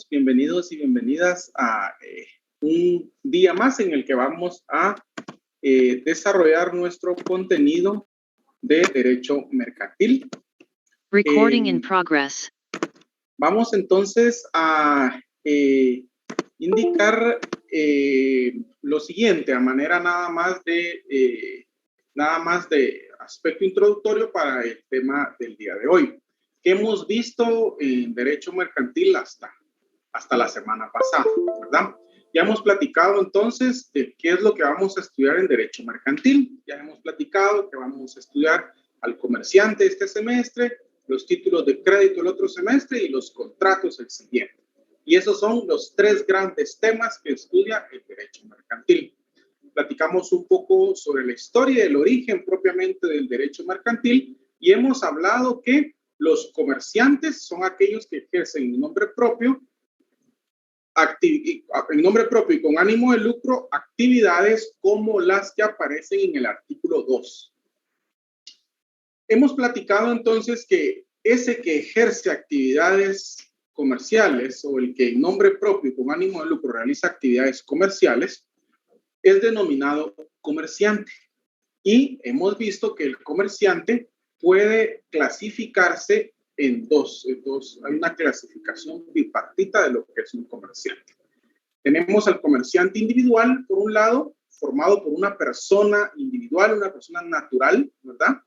bienvenidos y bienvenidas a un día más en el que vamos a desarrollar nuestro contenido de Derecho Mercantil. Recording in progress. Vamos entonces a indicar lo siguiente, a manera nada más de aspecto introductorio para el tema del día de hoy, que hemos visto en Derecho Mercantil hasta la semana pasada, ¿verdad? Ya hemos platicado entonces de qué es lo que vamos a estudiar en Derecho Mercantil. Ya hemos platicado que vamos a estudiar al comerciante este semestre, los títulos de crédito el otro semestre y los contratos el siguiente. Y esos son los tres grandes temas que estudia el Derecho Mercantil. Platicamos un poco sobre la historia y el origen propiamente del Derecho Mercantil y hemos hablado que los comerciantes son aquellos que ejercen en nombre propio y con ánimo de lucro actividades como las que aparecen en el artículo 2. Hemos platicado entonces que ese que ejerce actividades comerciales o el que en nombre propio y con ánimo de lucro realiza actividades comerciales es denominado comerciante. Y hemos visto que el comerciante puede clasificarse en dos. Hay una clasificación bipartita de lo que es un comerciante. Tenemos al comerciante individual, por un lado, formado por una persona individual, una persona natural, ¿verdad?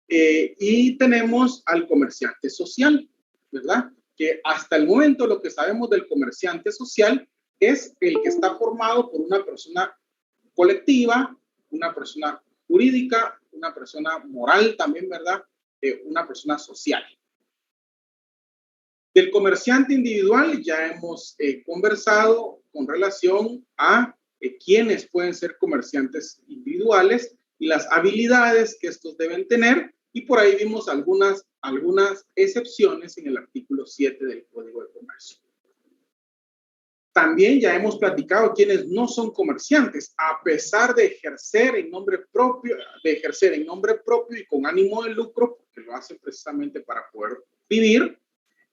Y tenemos al comerciante social, ¿verdad? Que hasta el momento lo que sabemos del comerciante social es el que está formado por una persona colectiva, una persona jurídica, una persona moral también, ¿verdad? Una persona social. Del comerciante individual ya hemos conversado con relación a quiénes pueden ser comerciantes individuales y las habilidades que estos deben tener, y por ahí vimos algunas excepciones en el artículo 7 del Código de Comercio. También ya hemos platicado quienes no son comerciantes, a pesar de ejercer en nombre propio y con ánimo de lucro, porque lo hacen precisamente para poder vivir,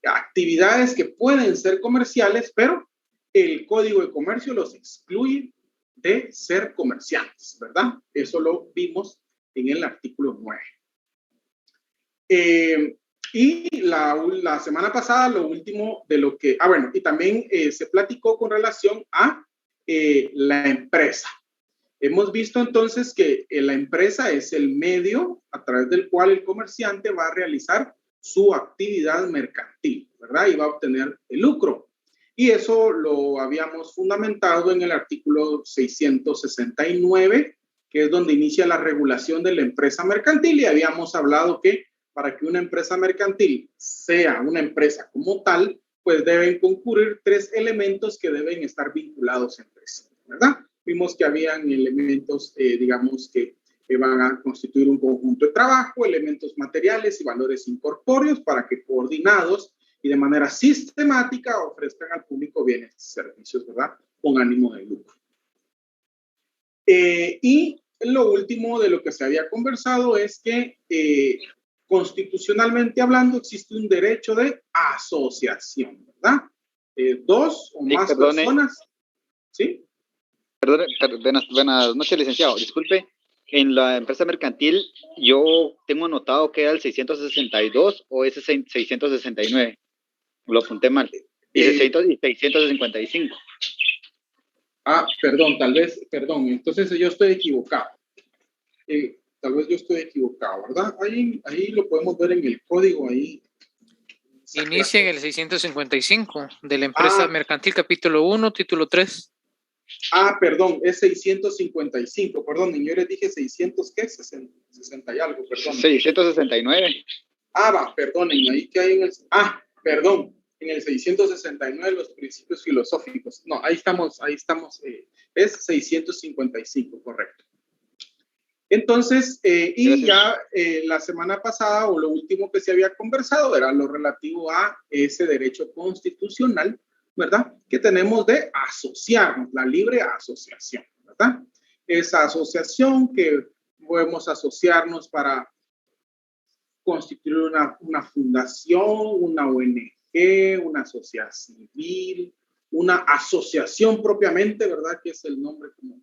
actividades que pueden ser comerciales, pero el Código de Comercio los excluye de ser comerciantes, ¿verdad? Eso lo vimos en el artículo 9. Y la semana pasada, lo último de lo que... y también se platicó con relación a la empresa. Hemos visto entonces que la empresa es el medio a través del cual el comerciante va a realizar su actividad mercantil, ¿verdad? Y va a obtener el lucro. Y eso lo habíamos fundamentado en el artículo 669, que es donde inicia la regulación de la empresa mercantil, y habíamos hablado que para que una empresa mercantil sea una empresa como tal, pues deben concurrir tres elementos que deben estar vinculados entre sí, ¿verdad? Vimos que habían elementos, digamos, que van a constituir un conjunto de trabajo, elementos materiales y valores incorpóreos para que coordinados y de manera sistemática ofrezcan al público bienes y servicios, ¿verdad? Con ánimo de lucro. Y lo último de lo que se había conversado es que constitucionalmente hablando existe un derecho de asociación, ¿verdad? Dos o más personas. ¿Sí? Perdón, buenas noches, licenciado. Disculpe, en la empresa mercantil yo tengo anotado que era el 662 o ese 669. Lo apunté mal. Y 655. Perdón. Entonces yo estoy equivocado. Tal vez yo estoy equivocado, ¿verdad? Ahí lo podemos ver en el código, ahí. Inicia en el 655 de la empresa mercantil, capítulo 1, título 3. Perdón, es 655, perdón, yo les dije 600, ¿qué? 60 y algo, perdón. 669. Perdonen, ahí que hay en el... perdón, en el 669 los principios filosóficos. No, ahí estamos, es 655, correcto. Entonces, y ya la semana pasada, o lo último que se había conversado, era lo relativo a ese derecho constitucional, ¿verdad? Que tenemos de asociarnos, la libre asociación, ¿verdad? Esa asociación que podemos asociarnos para constituir una fundación, una ONG, ONG, una sociedad civil, una asociación propiamente, ¿verdad? Que es el nombre como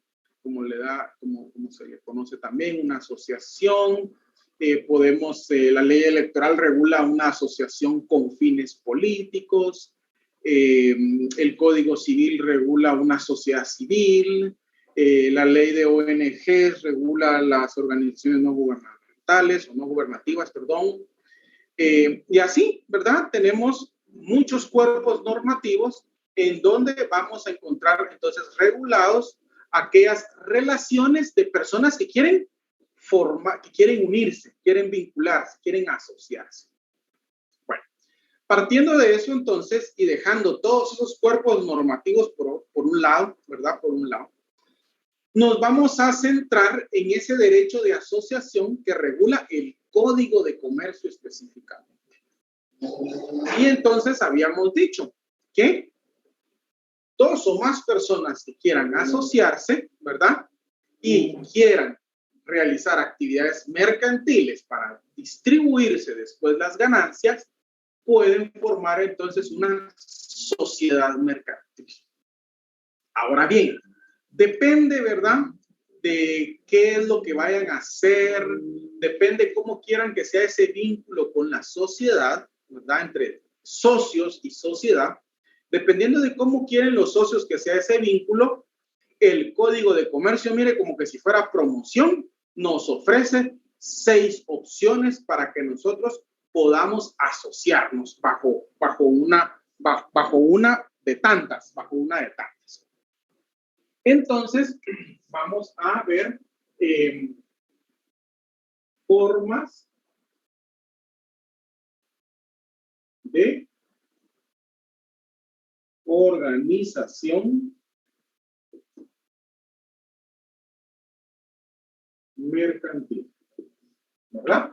se le conoce también, una asociación. La ley electoral regula una asociación con fines políticos. El Código Civil regula una sociedad civil. La ley de ONG regula las organizaciones no gubernamentales o no gubernativas, perdón. Y así, ¿verdad? Tenemos muchos cuerpos normativos en donde vamos a encontrar entonces regulados aquellas relaciones de personas que quieren que quieren unirse, quieren vincularse, quieren asociarse. Bueno, partiendo de eso entonces y dejando todos esos cuerpos normativos por un lado, ¿verdad? Por un lado, nos vamos a centrar en ese derecho de asociación que regula el Código de Comercio específicamente. Y entonces habíamos dicho que dos o más personas que quieran asociarse, ¿verdad? Y quieran realizar actividades mercantiles para distribuirse después las ganancias, pueden formar entonces una sociedad mercantil. Ahora bien, depende, ¿verdad? De qué es lo que vayan a hacer, depende cómo quieran que sea ese vínculo con la sociedad, ¿verdad? Entre socios y sociedad. Dependiendo de cómo quieren los socios que sea ese vínculo, el Código de Comercio, mire, como que si fuera promoción, nos ofrece 6 opciones para que nosotros podamos asociarnos bajo una de tantas. Entonces, vamos a ver formas de organización mercantil, ¿verdad?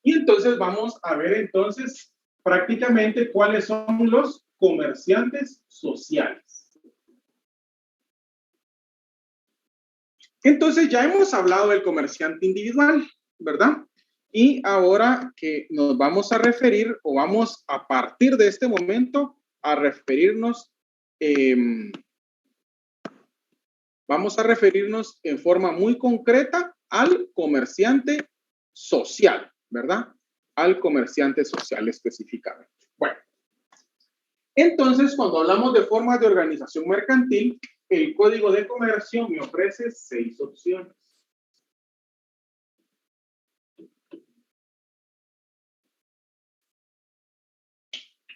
Y entonces vamos a ver entonces prácticamente cuáles son los comerciantes sociales. Entonces ya hemos hablado del comerciante individual, ¿verdad? Y ahora que nos vamos a referir o vamos a partir de este momento a referirnos, vamos a referirnos en forma muy concreta al comerciante social, ¿verdad? Al comerciante social específicamente. Bueno, entonces cuando hablamos de formas de organización mercantil, el Código de Comercio me ofrece 6 opciones.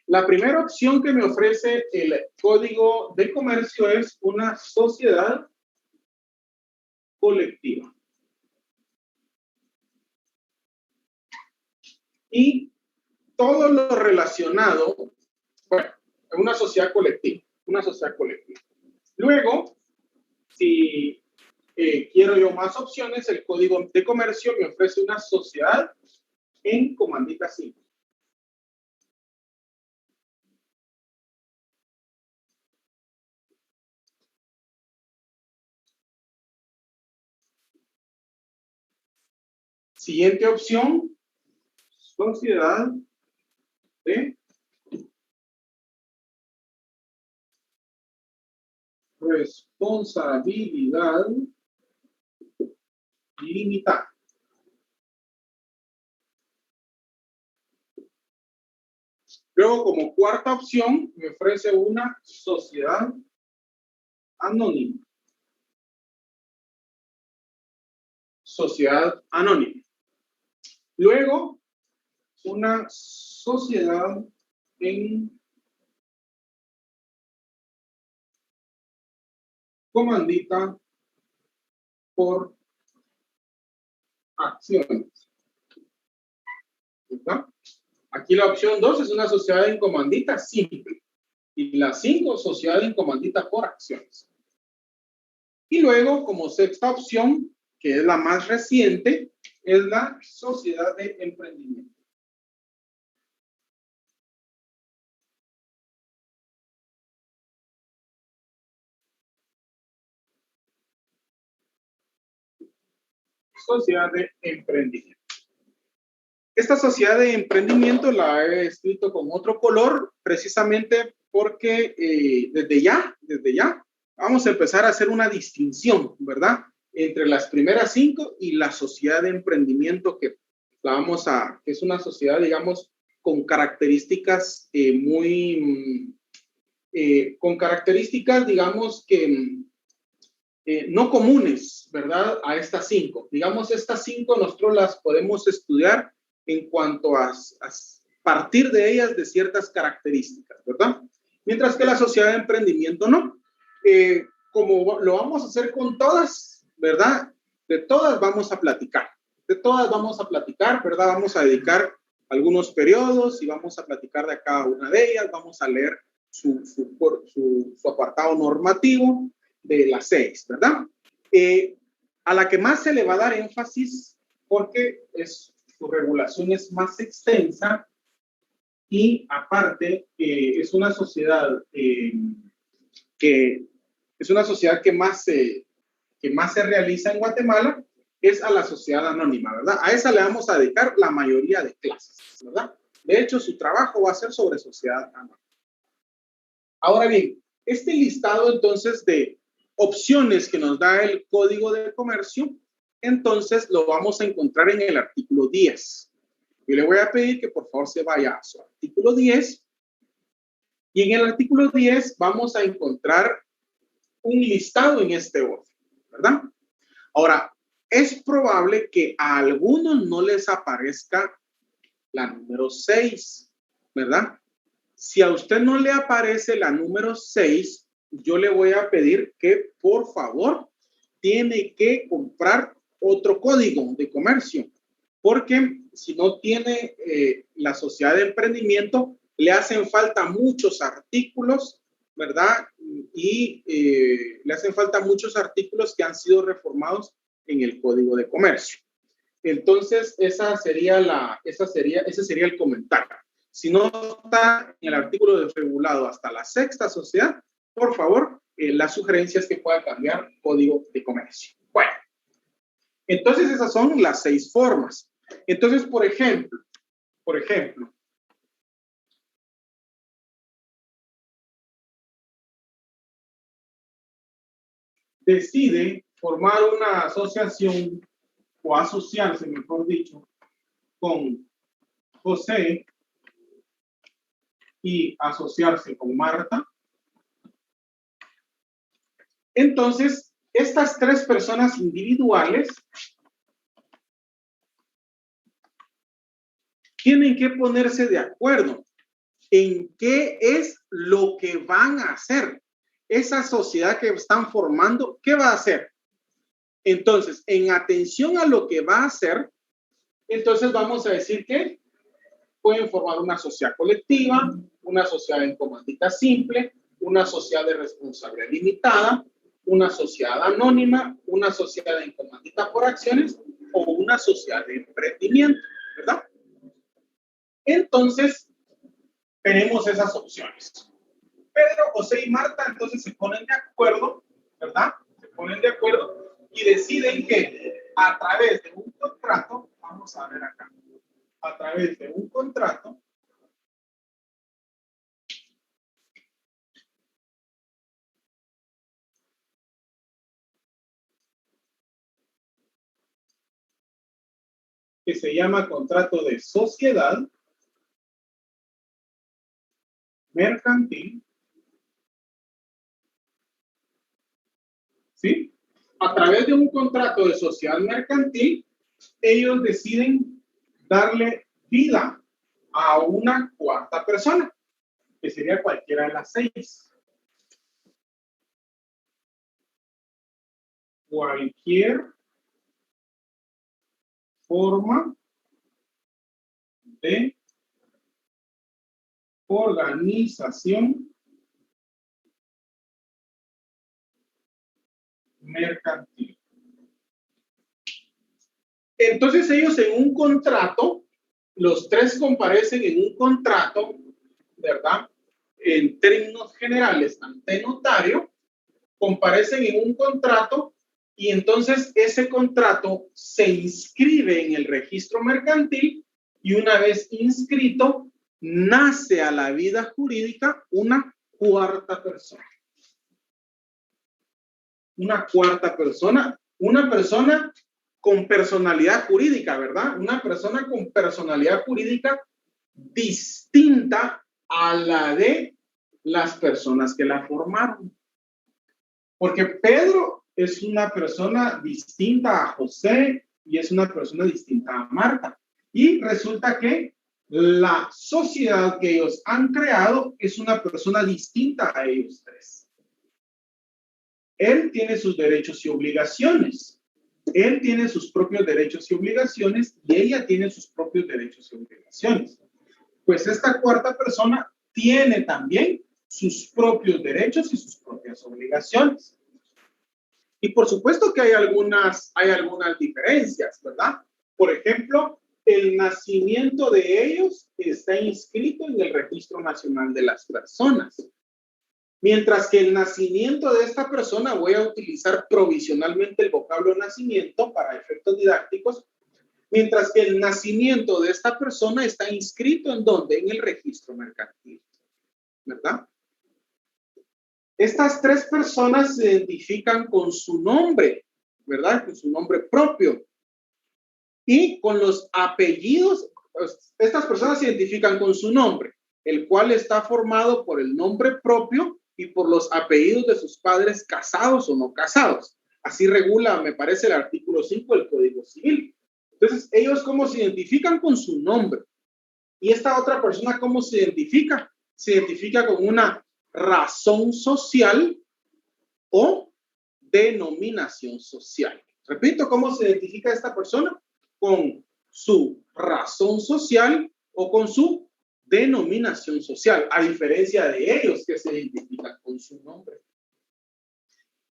La primera opción que me ofrece el Código de Comercio es una sociedad colectiva. Y todo lo relacionado, bueno, una sociedad colectiva, Luego, si quiero yo más opciones, el Código de Comercio me ofrece una sociedad en comandita simple. Siguiente opción, sociedad de responsabilidad limitada. Luego, como cuarta opción, me ofrece una sociedad anónima. Sociedad anónima. Luego, una sociedad en comandita por acciones. ¿Verdad? Aquí la opción 2 es una sociedad en comandita simple. Y la 5, sociedad en comandita por acciones. Y luego, como sexta opción, que es la más reciente, es la sociedad de emprendimiento. Sociedad de emprendimiento. Esta sociedad de emprendimiento la he escrito con otro color, precisamente porque desde ya, vamos a empezar a hacer una distinción, ¿verdad? Entre las primeras 5 y la sociedad de emprendimiento que es una sociedad, digamos, con características con características, digamos, que no comunes, ¿verdad? A estas 5. Digamos, estas 5 nosotros las podemos estudiar en cuanto a partir de ellas de ciertas características, ¿verdad? Mientras que la sociedad de emprendimiento no. Como lo vamos a hacer con todas, ¿verdad? De todas vamos a platicar. De todas vamos a platicar, ¿verdad? Vamos a dedicar algunos periodos y vamos a platicar de cada una de ellas. Vamos a leer su apartado normativo de las 6, ¿verdad? A la que más se le va a dar énfasis porque su regulación es más extensa y aparte es una sociedad que más se realiza en Guatemala, es a la sociedad anónima, ¿verdad? A esa le vamos a dedicar la mayoría de clases, ¿verdad? De hecho, su trabajo va a ser sobre sociedad anónima. Ahora bien, este listado entonces de opciones que nos da el Código de Comercio, entonces lo vamos a encontrar en el artículo 10. Yo le voy a pedir que por favor se vaya a su artículo 10. Y en el artículo 10 vamos a encontrar un listado en este orden, ¿verdad? Ahora, es probable que a algunos no les aparezca la número 6, ¿verdad? Si a usted no le aparece la número 6, yo le voy a pedir que, por favor, tiene que comprar otro código de comercio, porque si no tiene la sociedad de emprendimiento, le hacen falta muchos artículos, ¿verdad? Y le hacen falta muchos artículos que han sido reformados en el Código de Comercio. Entonces, ese sería el comentario. Si no está en el artículo regulado hasta la 6ª sociedad, por favor, la sugerencia es que pueda cambiar Código de Comercio. Bueno, entonces esas son las 6 formas. Entonces, por ejemplo, decide formar una asociación o asociarse, mejor dicho, con José y asociarse con Marta. Entonces, estas 3 personas individuales tienen que ponerse de acuerdo en qué es lo que van a hacer. Esa sociedad que están formando, ¿qué va a hacer? Entonces, en atención a lo que va a hacer, entonces vamos a decir que pueden formar una sociedad colectiva, una sociedad en comandita simple, una sociedad de responsabilidad limitada, una sociedad anónima, una sociedad en comandita por acciones o una sociedad de emprendimiento, ¿verdad? Entonces, tenemos esas opciones. Pedro, José y Marta entonces se ponen de acuerdo, ¿verdad? Se ponen de acuerdo y deciden que a través de un contrato, vamos a ver acá, a través de un contrato, que se llama contrato de sociedad mercantil, ¿sí? A través de un contrato de sociedad mercantil, ellos deciden darle vida a una 4ª persona, que sería cualquiera de las 6. Cualquier forma de organización mercantil. Entonces ellos en un contrato, los 3 comparecen en un contrato, ¿verdad? En términos generales, ante notario, comparecen en un contrato y entonces ese contrato se inscribe en el registro mercantil Y una vez inscrito, nace a la vida jurídica una cuarta persona. Una cuarta persona, una persona con personalidad jurídica, ¿verdad? Una persona con personalidad jurídica distinta a la de las personas que la formaron. Porque Pedro es una persona distinta a José y es una persona distinta a Marta. Y resulta que la sociedad que ellos han creado es una persona distinta a ellos tres. Él tiene sus derechos y obligaciones. Él tiene sus propios derechos y obligaciones y ella tiene sus propios derechos y obligaciones. Pues esta cuarta persona tiene también sus propios derechos y sus propias obligaciones. Y por supuesto que hay algunas diferencias, ¿verdad? Por ejemplo, el nacimiento de ellos está inscrito en el Registro Nacional de las Personas. Mientras que el nacimiento de esta persona, voy a utilizar provisionalmente el vocablo nacimiento para efectos didácticos, mientras que el nacimiento de esta persona está inscrito ¿en dónde? En el registro mercantil, ¿verdad? Estas tres personas se identifican con su nombre, ¿verdad? Con su nombre propio. Y con los apellidos, estas personas se identifican con su nombre, el cual está formado por el nombre propio y por los apellidos de sus padres casados o no casados. Así regula, me parece, el artículo 5 del Código Civil. Entonces, ellos ¿cómo se identifican? Con su nombre. Y esta otra persona ¿cómo se identifica? Se identifica con una razón social o denominación social. Repito, ¿cómo se identifica esta persona? Con su razón social o con su denominación social, a diferencia de ellos que se identifican con su nombre.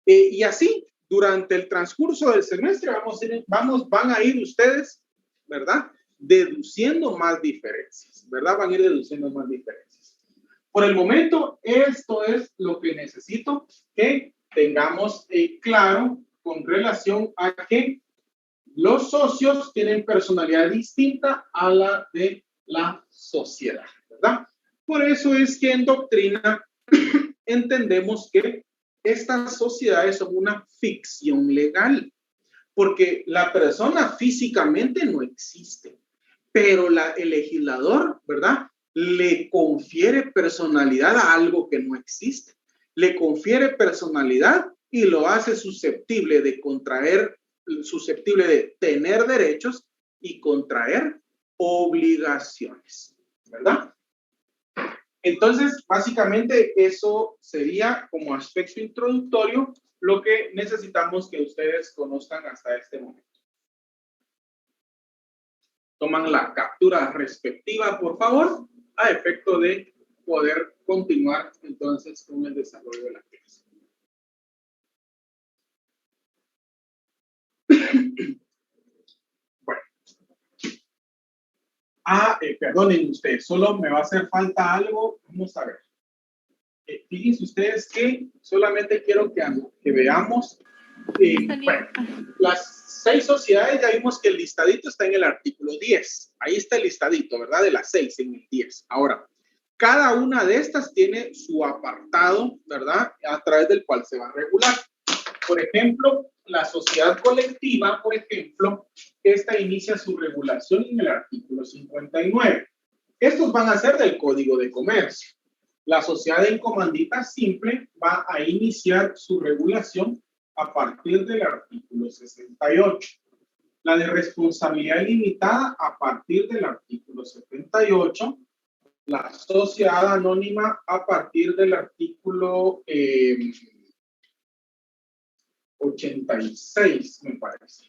Y así, durante el transcurso del semestre van a ir ustedes, ¿verdad? Deduciendo más diferencias, ¿verdad? Van a ir deduciendo más diferencias. Por el momento, esto es lo que necesito que tengamos claro con relación a que los socios tienen personalidad distinta a la de la sociedad, ¿verdad? Por eso es que en doctrina entendemos que estas sociedades son una ficción legal, porque la persona físicamente no existe, pero el legislador, ¿verdad? Le confiere personalidad a algo que no existe. Le confiere personalidad y lo hace susceptible de tener derechos y contraer obligaciones, ¿verdad? Entonces, básicamente eso sería como aspecto introductorio lo que necesitamos que ustedes conozcan hasta este momento. Toman la captura respectiva, por favor, a efecto de poder continuar entonces con el desarrollo de la clase. Bueno. Perdonen ustedes, solo me va a hacer falta algo. Vamos a ver. Fíjense ustedes que solamente quiero que veamos. Bueno, las 6 sociedades, ya vimos que el listadito está en el artículo 10. Ahí está el listadito, ¿verdad? De las 6 en el 10. Ahora, cada una de estas tiene su apartado, ¿verdad? A través del cual se va a regular. Por ejemplo, la sociedad colectiva, por ejemplo, esta inicia su regulación en el artículo 59. Estos van a ser del Código de Comercio. La sociedad en comandita simple va a iniciar su regulación a partir del artículo 68. La de responsabilidad limitada a partir del artículo 78. La sociedad anónima a partir del artículo 86, me parece.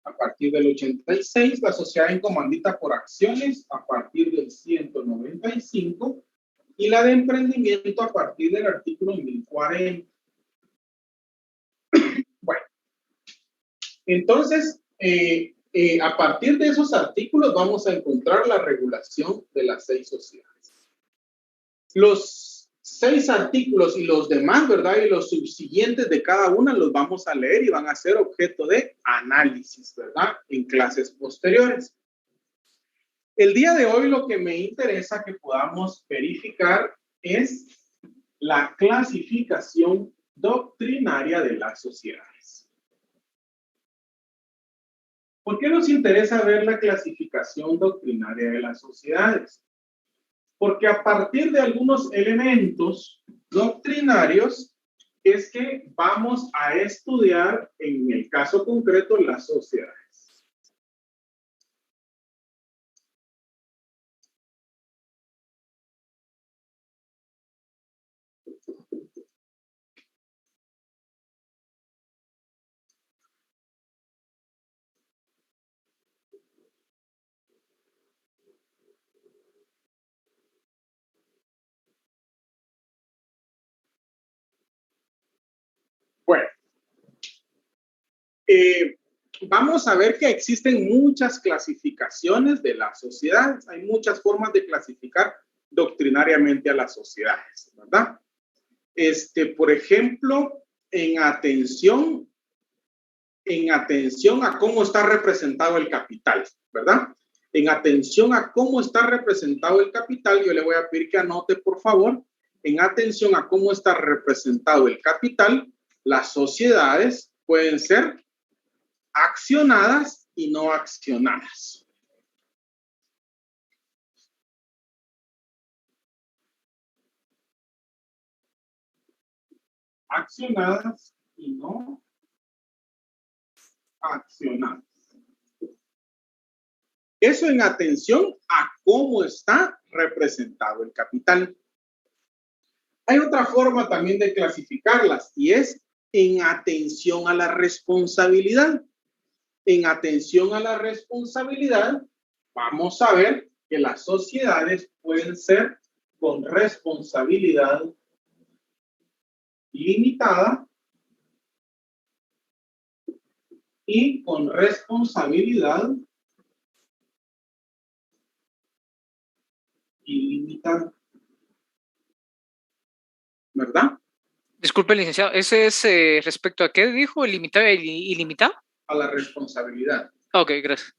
A partir del 86, la sociedad en comandita por acciones a partir del 195 y la de emprendimiento a partir del artículo 1040. Bueno, entonces, a partir de esos artículos vamos a encontrar la regulación de las 6 sociedades. Los 6 artículos y los demás, ¿verdad? Y los subsiguientes de cada una los vamos a leer y van a ser objeto de análisis, ¿verdad? En clases posteriores. El día de hoy lo que me interesa que podamos verificar es la clasificación doctrinaria de las sociedades. ¿Por qué nos interesa ver la clasificación doctrinaria de las sociedades? Porque a partir de algunos elementos doctrinarios es que vamos a estudiar, en el caso concreto, las sociedades. Bueno, vamos a ver que existen muchas clasificaciones de las sociedades. Hay muchas formas de clasificar doctrinariamente a las sociedades, ¿verdad? Por ejemplo, en atención a cómo está representado el capital, ¿verdad? En atención a cómo está representado el capital, yo le voy a pedir que anote, por favor, en atención a cómo está representado el capital, las sociedades pueden ser accionadas y no accionadas. Accionadas y no accionadas. Eso en atención a cómo está representado el capital. Hay otra forma también de clasificarlas y es en atención a la responsabilidad. En atención a la responsabilidad, vamos a ver que las sociedades pueden ser con responsabilidad limitada y con responsabilidad ilimitada. ¿Verdad? Disculpe, licenciado, ¿ese es respecto a qué dijo? ¿Limitado e ilimitado? A la responsabilidad. Ok, gracias.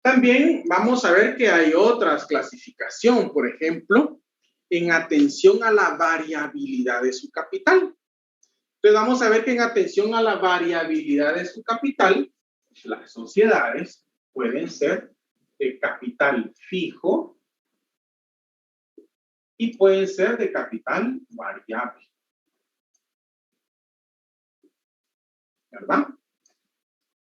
También vamos a ver que hay otras clasificaciones, por ejemplo, en atención a la variabilidad de su capital. Entonces vamos a ver que en atención a la variabilidad de su capital, las sociedades pueden ser de capital fijo y pueden ser de capital variable. ¿Verdad?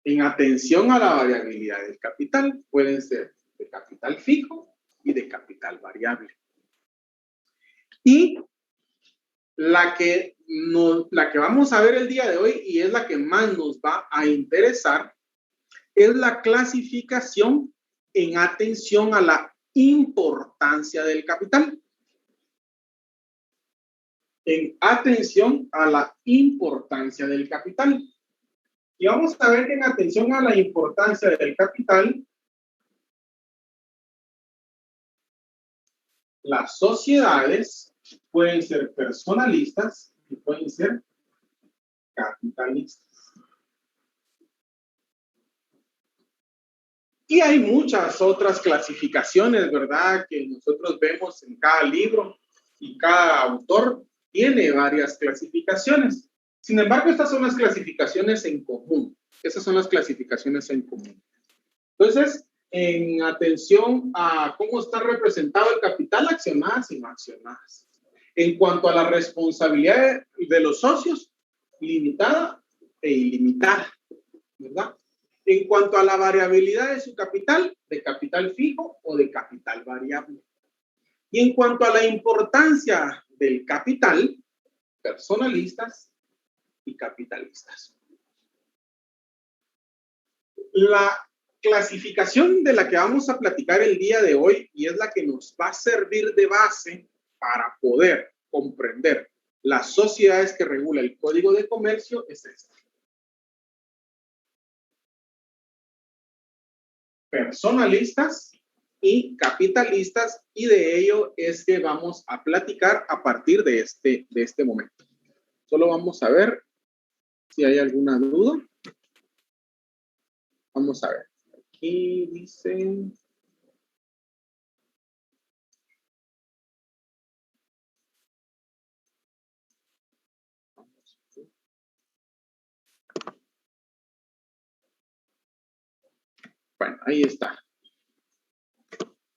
En atención a la variabilidad del capital, pueden ser de capital fijo y de capital variable. Y la que vamos a ver el día de hoy, y es la que más nos va a interesar, es la clasificación en atención a la importancia del capital. En atención a la importancia del capital. Y vamos a ver que en atención a la importancia del capital, las sociedades pueden ser personalistas y pueden ser capitalistas. Y hay muchas otras clasificaciones, ¿verdad? Que nosotros vemos en cada libro y cada autor tiene varias clasificaciones. Sin embargo, estas son las clasificaciones en común. Esas son las clasificaciones en común. Entonces, en atención a cómo está representado el capital, accionadas y no accionadas. En cuanto a la responsabilidad de los socios, limitada e ilimitada, ¿verdad? En cuanto a la variabilidad de su capital, de capital fijo o de capital variable. Y en cuanto a la importancia del capital, personalistas y capitalistas. La clasificación de la que vamos a platicar el día de hoy, y es la que nos va a servir de base para poder comprender las sociedades que regula el Código de Comercio, es esta. Personalistas y capitalistas, y de ello es que vamos a platicar a partir de este momento. Solo vamos a ver si hay alguna duda. Vamos a ver. Aquí dicen Bueno, ahí está.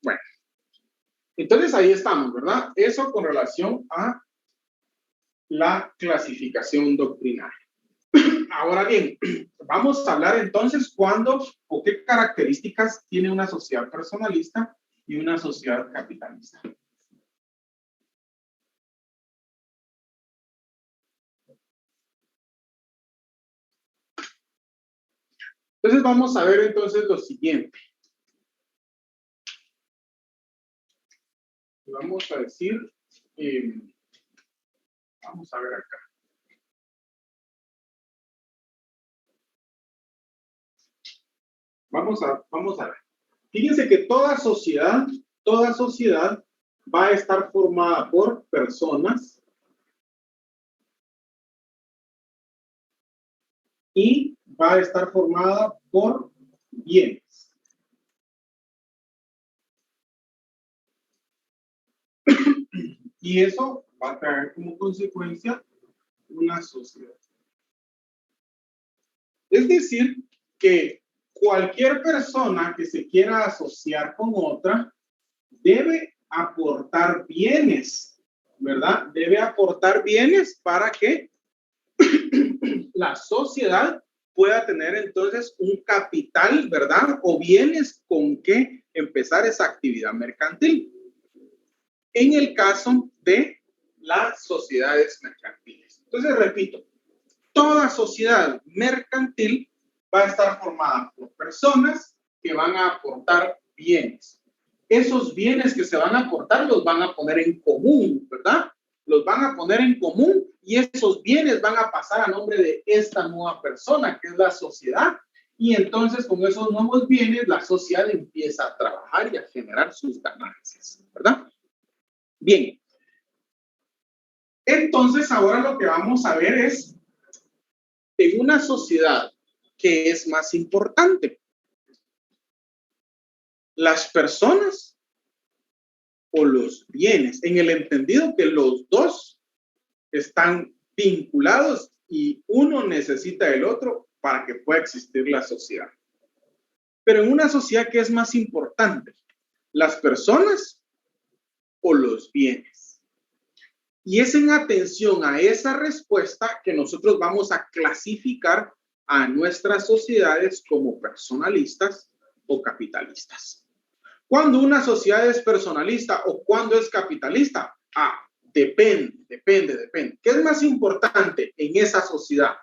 Bueno, entonces ahí estamos, ¿verdad? Eso con relación a la clasificación doctrinaria. Ahora bien, vamos a hablar entonces cuándo o qué características tiene una sociedad personalista y una sociedad capitalista. Entonces vamos a ver entonces lo siguiente. Vamos a decir, vamos a ver acá. Vamos a ver. Fíjense que toda sociedad va a estar formada por personas y va a estar formada por bienes. Y eso va a traer como consecuencia una sociedad. Es decir, que cualquier persona que se quiera asociar con otra debe aportar bienes, ¿verdad? Debe aportar bienes para que la sociedad pueda tener entonces un capital, ¿verdad? O bienes con que empezar esa actividad mercantil. En el caso de las sociedades mercantiles. Entonces, repito, toda sociedad mercantil va a estar formada por personas que van a aportar bienes. Esos bienes que se van a aportar los van a poner en común, ¿verdad? Los van a poner en común y esos bienes van a pasar a nombre de esta nueva persona, que es la sociedad. Y entonces con esos nuevos bienes la sociedad empieza a trabajar y a generar sus ganancias, ¿verdad? Bien. Entonces ahora lo que vamos a ver es en una sociedad que es más importante, las personas o los bienes, en el entendido que los dos están vinculados y uno necesita del otro para que pueda existir la sociedad. Pero en una sociedad que es más importante, las personas o los bienes. Y es en atención a esa respuesta que nosotros vamos a clasificar a nuestras sociedades como personalistas o capitalistas. ¿Cuándo una sociedad es personalista o cuándo es capitalista? Depende. ¿Qué es más importante en esa sociedad?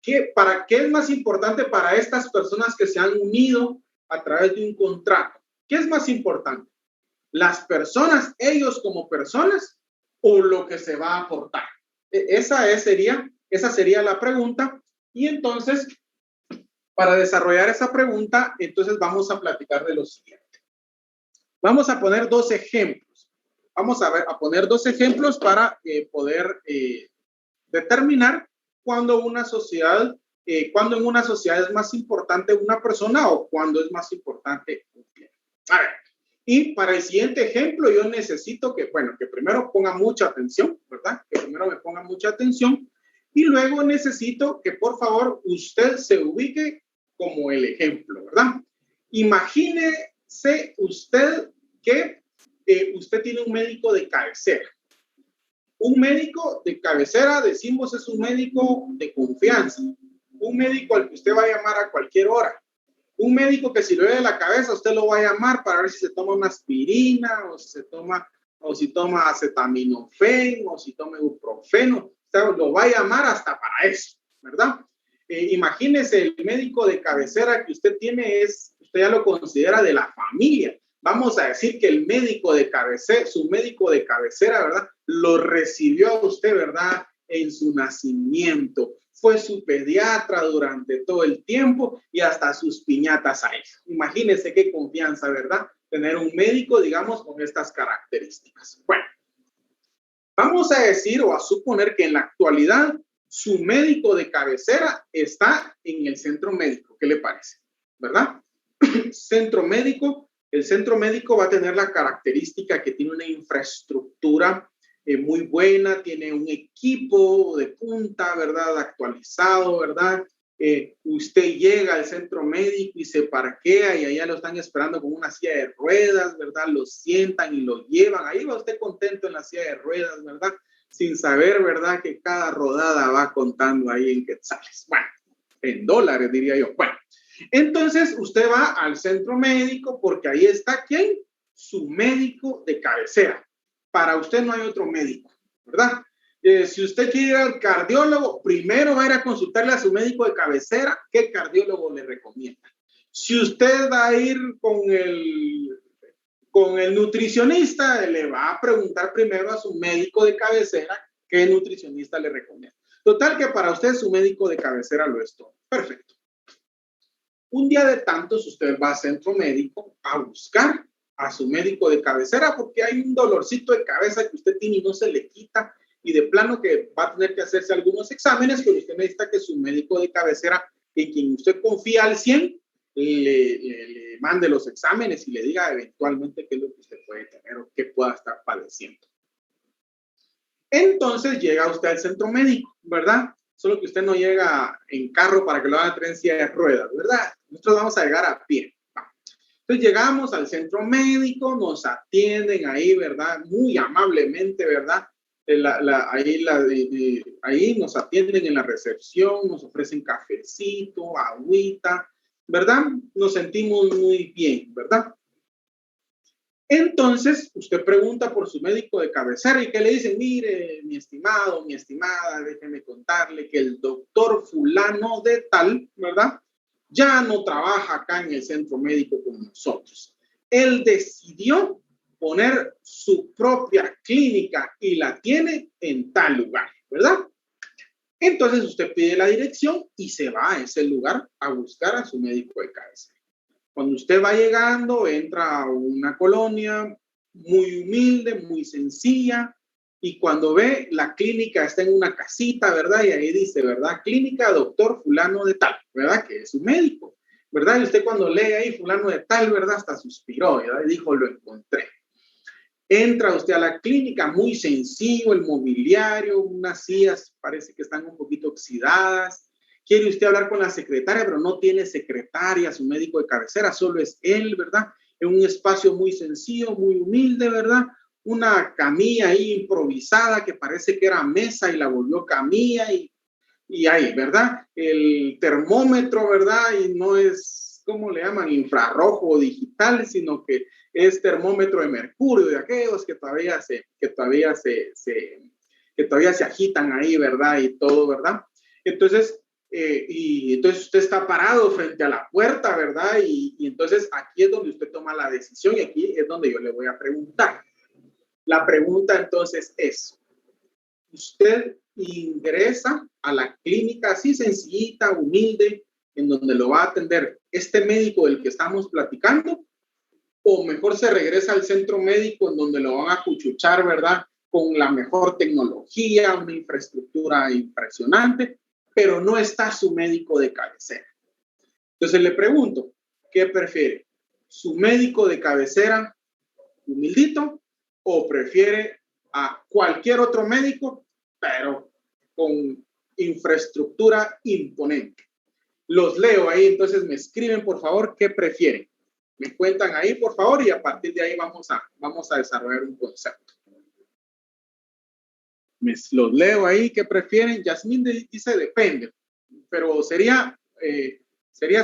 ¿Qué es más importante para estas personas que se han unido a través de un contrato? ¿Qué es más importante? ¿Las personas, ellos como personas, o lo que se va a aportar? Esa sería la pregunta. Y entonces, para desarrollar esa pregunta, entonces vamos a platicar de lo siguiente. Vamos a poner dos ejemplos. Vamos a poner dos ejemplos para poder determinar cuando en una sociedad es más importante una persona o cuando es más importante un bien. A ver, y para el siguiente ejemplo yo necesito que primero ponga mucha atención, ¿verdad? Que primero me ponga mucha atención y luego necesito que por favor usted se ubique como el ejemplo, ¿verdad? Imagínese usted que usted tiene un médico de cabecera. Un médico de cabecera, decimos, es un médico de confianza. Un médico al que usted va a llamar a cualquier hora. Un médico que si le duele la cabeza, usted lo va a llamar para ver si se toma una aspirina o si toma acetaminofén o si toma ibuprofeno. Usted lo va a llamar hasta para eso, ¿verdad? Imagínese el médico de cabecera que usted tiene, usted ya lo considera de la familia. Vamos a decir que el médico de cabecera, su médico de cabecera, ¿verdad? Lo recibió a usted, ¿verdad? En su nacimiento. Fue su pediatra durante todo el tiempo y hasta sus piñatas a él. Imagínense qué confianza, ¿verdad? Tener un médico, digamos, con estas características. Bueno, vamos a decir o a suponer que en la actualidad su médico de cabecera está en el centro médico. ¿Qué le parece? ¿Verdad? Centro médico. El centro médico va a tener la característica que tiene una infraestructura muy buena, tiene un equipo de punta, ¿verdad? Actualizado, ¿verdad? Usted llega al centro médico y se parquea y allá lo están esperando con una silla de ruedas, ¿verdad? Lo sientan y lo llevan. Ahí va usted contento en la silla de ruedas, ¿verdad? Sin saber, ¿verdad? Que cada rodada va contando ahí en quetzales. Bueno, en dólares, diría yo. Bueno, entonces usted va al centro médico porque ahí está, ¿quién? Su médico de cabecera. Para usted no hay otro médico, ¿verdad? Si usted quiere ir al cardiólogo, primero va a ir a consultarle a su médico de cabecera qué cardiólogo le recomienda. Si usted va a ir con el nutricionista, le va a preguntar primero a su médico de cabecera qué nutricionista le recomienda. Total que para usted su médico de cabecera lo es todo. Perfecto. Un día de tantos usted va al centro médico a buscar a su médico de cabecera porque hay un dolorcito de cabeza que usted tiene y no se le quita y de plano que va a tener que hacerse algunos exámenes, pero usted necesita que su médico de cabecera, en quien usted confía al 100, le mande los exámenes y le diga eventualmente qué es lo que usted puede tener o qué pueda estar padeciendo. Entonces llega usted al centro médico, ¿verdad? Solo que usted no llega en carro para que lo haga en silla de ruedas, ¿verdad? Nosotros vamos a llegar a pie. Entonces llegamos al centro médico, nos atienden ahí, ¿verdad? Muy amablemente, ¿verdad? Ahí nos atienden en la recepción, nos ofrecen cafecito, agüita, ¿verdad? Nos sentimos muy bien, ¿verdad? Entonces, usted pregunta por su médico de cabecera y que le dicen, mire, mi estimado, mi estimada, déjeme contarle que el doctor fulano de tal, ¿verdad? Ya no trabaja acá en el centro médico con nosotros. Él decidió poner su propia clínica y la tiene en tal lugar, ¿verdad? Entonces usted pide la dirección y se va a ese lugar a buscar a su médico de cabecera. Cuando usted va llegando, entra a una colonia muy humilde, muy sencilla, y cuando ve la clínica está en una casita, ¿verdad? Y ahí dice, ¿verdad? Clínica doctor fulano de tal, ¿verdad? Que es su médico, ¿verdad? Y usted cuando lee ahí fulano de tal, ¿verdad? Hasta suspiró, ¿verdad? Y dijo, lo encontré. Entra usted a la clínica, muy sencillo, el mobiliario, unas sillas parece que están un poquito oxidadas. Quiere usted hablar con la secretaria, pero no tiene secretaria, su médico de cabecera, solo es él, ¿verdad? En un espacio muy sencillo, muy humilde, ¿verdad? Una camilla ahí improvisada que parece que era mesa y la volvió camilla y ahí, ¿verdad? El termómetro, ¿verdad? Y no es, ¿cómo le llaman? Infrarrojo o digital, sino que es termómetro de mercurio, de aquellos que todavía se agitan ahí, ¿verdad? Y todo, ¿verdad? Entonces, entonces usted está parado frente a la puerta, ¿verdad? Y entonces aquí es donde usted toma la decisión y aquí es donde yo le voy a preguntar. La pregunta entonces es, usted ingresa a la clínica así sencillita, humilde, en donde lo va a atender este médico del que estamos platicando, o mejor se regresa al centro médico en donde lo van a cuchuchar, ¿verdad? Con la mejor tecnología, una infraestructura impresionante, pero no está su médico de cabecera. Entonces le pregunto, ¿qué prefiere? ¿Su médico de cabecera humildito o prefiere a cualquier otro médico, pero con infraestructura imponente? Los leo ahí, entonces me escriben, por favor, ¿qué prefieren? Me cuentan ahí, por favor, y a partir de ahí vamos a desarrollar un concepto. Los leo ahí, ¿qué prefieren? Yasmín dice depende, pero sería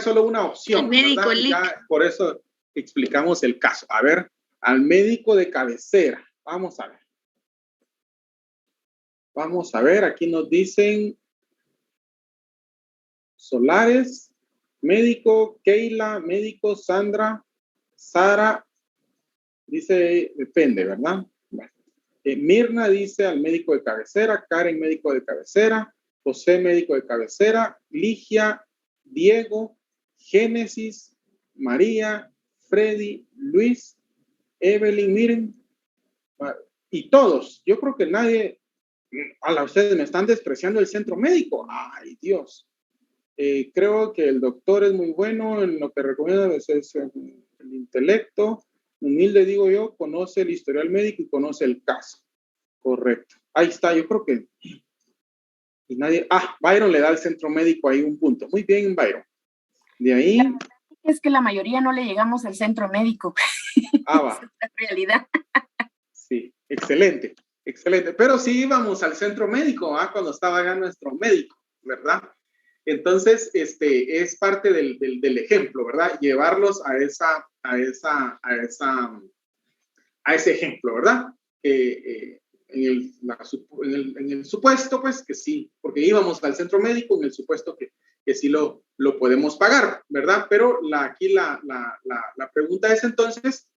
solo una opción, médico, ¿verdad? Ya por eso explicamos el caso. A ver, al médico de cabecera. Vamos a ver. Vamos a ver, aquí nos dicen Solares, médico, Keila, médico, Sandra, Sara, dice, depende, ¿verdad? Bueno. Mirna dice al médico de cabecera, Karen, médico de cabecera, José, médico de cabecera, Ligia, Diego, Génesis, María, Freddy, Luis, Evelyn, miren, y todos, yo creo que nadie, a ustedes me están despreciando el centro médico, ay Dios. Creo que el doctor es muy bueno en lo que recomienda es el intelecto, humilde digo yo, conoce el historial médico y conoce el caso. Correcto. Ahí está, yo creo que Y nadie, Byron le da al centro médico ahí un punto. Muy bien, Byron. De ahí. Es que la mayoría no le llegamos al centro médico. Va. Esa es la realidad. Sí, excelente, excelente. Pero sí íbamos al centro médico, cuando estaba acá nuestro médico, ¿verdad? Entonces, es parte del ejemplo, ¿verdad? Llevarlos a ese ejemplo, ¿verdad? En el supuesto, pues, que sí, porque íbamos al centro médico en el supuesto que sí lo podemos pagar, ¿verdad? Pero aquí la pregunta es entonces,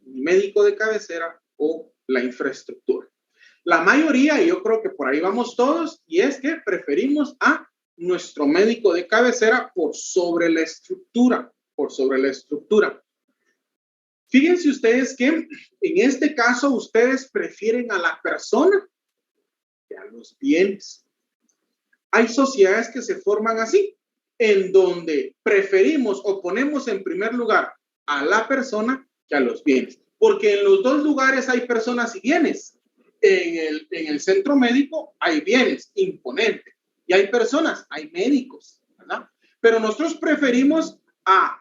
médico de cabecera o la infraestructura. La mayoría, y yo creo que por ahí vamos todos, y es que preferimos a nuestro médico de cabecera por sobre la estructura, Fíjense ustedes que en este caso ustedes prefieren a la persona que a los bienes. Hay sociedades que se forman así, en donde preferimos o ponemos en primer lugar a la persona que a los bienes. Porque en los dos lugares hay personas y bienes. En el centro médico hay bienes imponentes y hay personas, hay médicos, ¿verdad? Pero nosotros preferimos a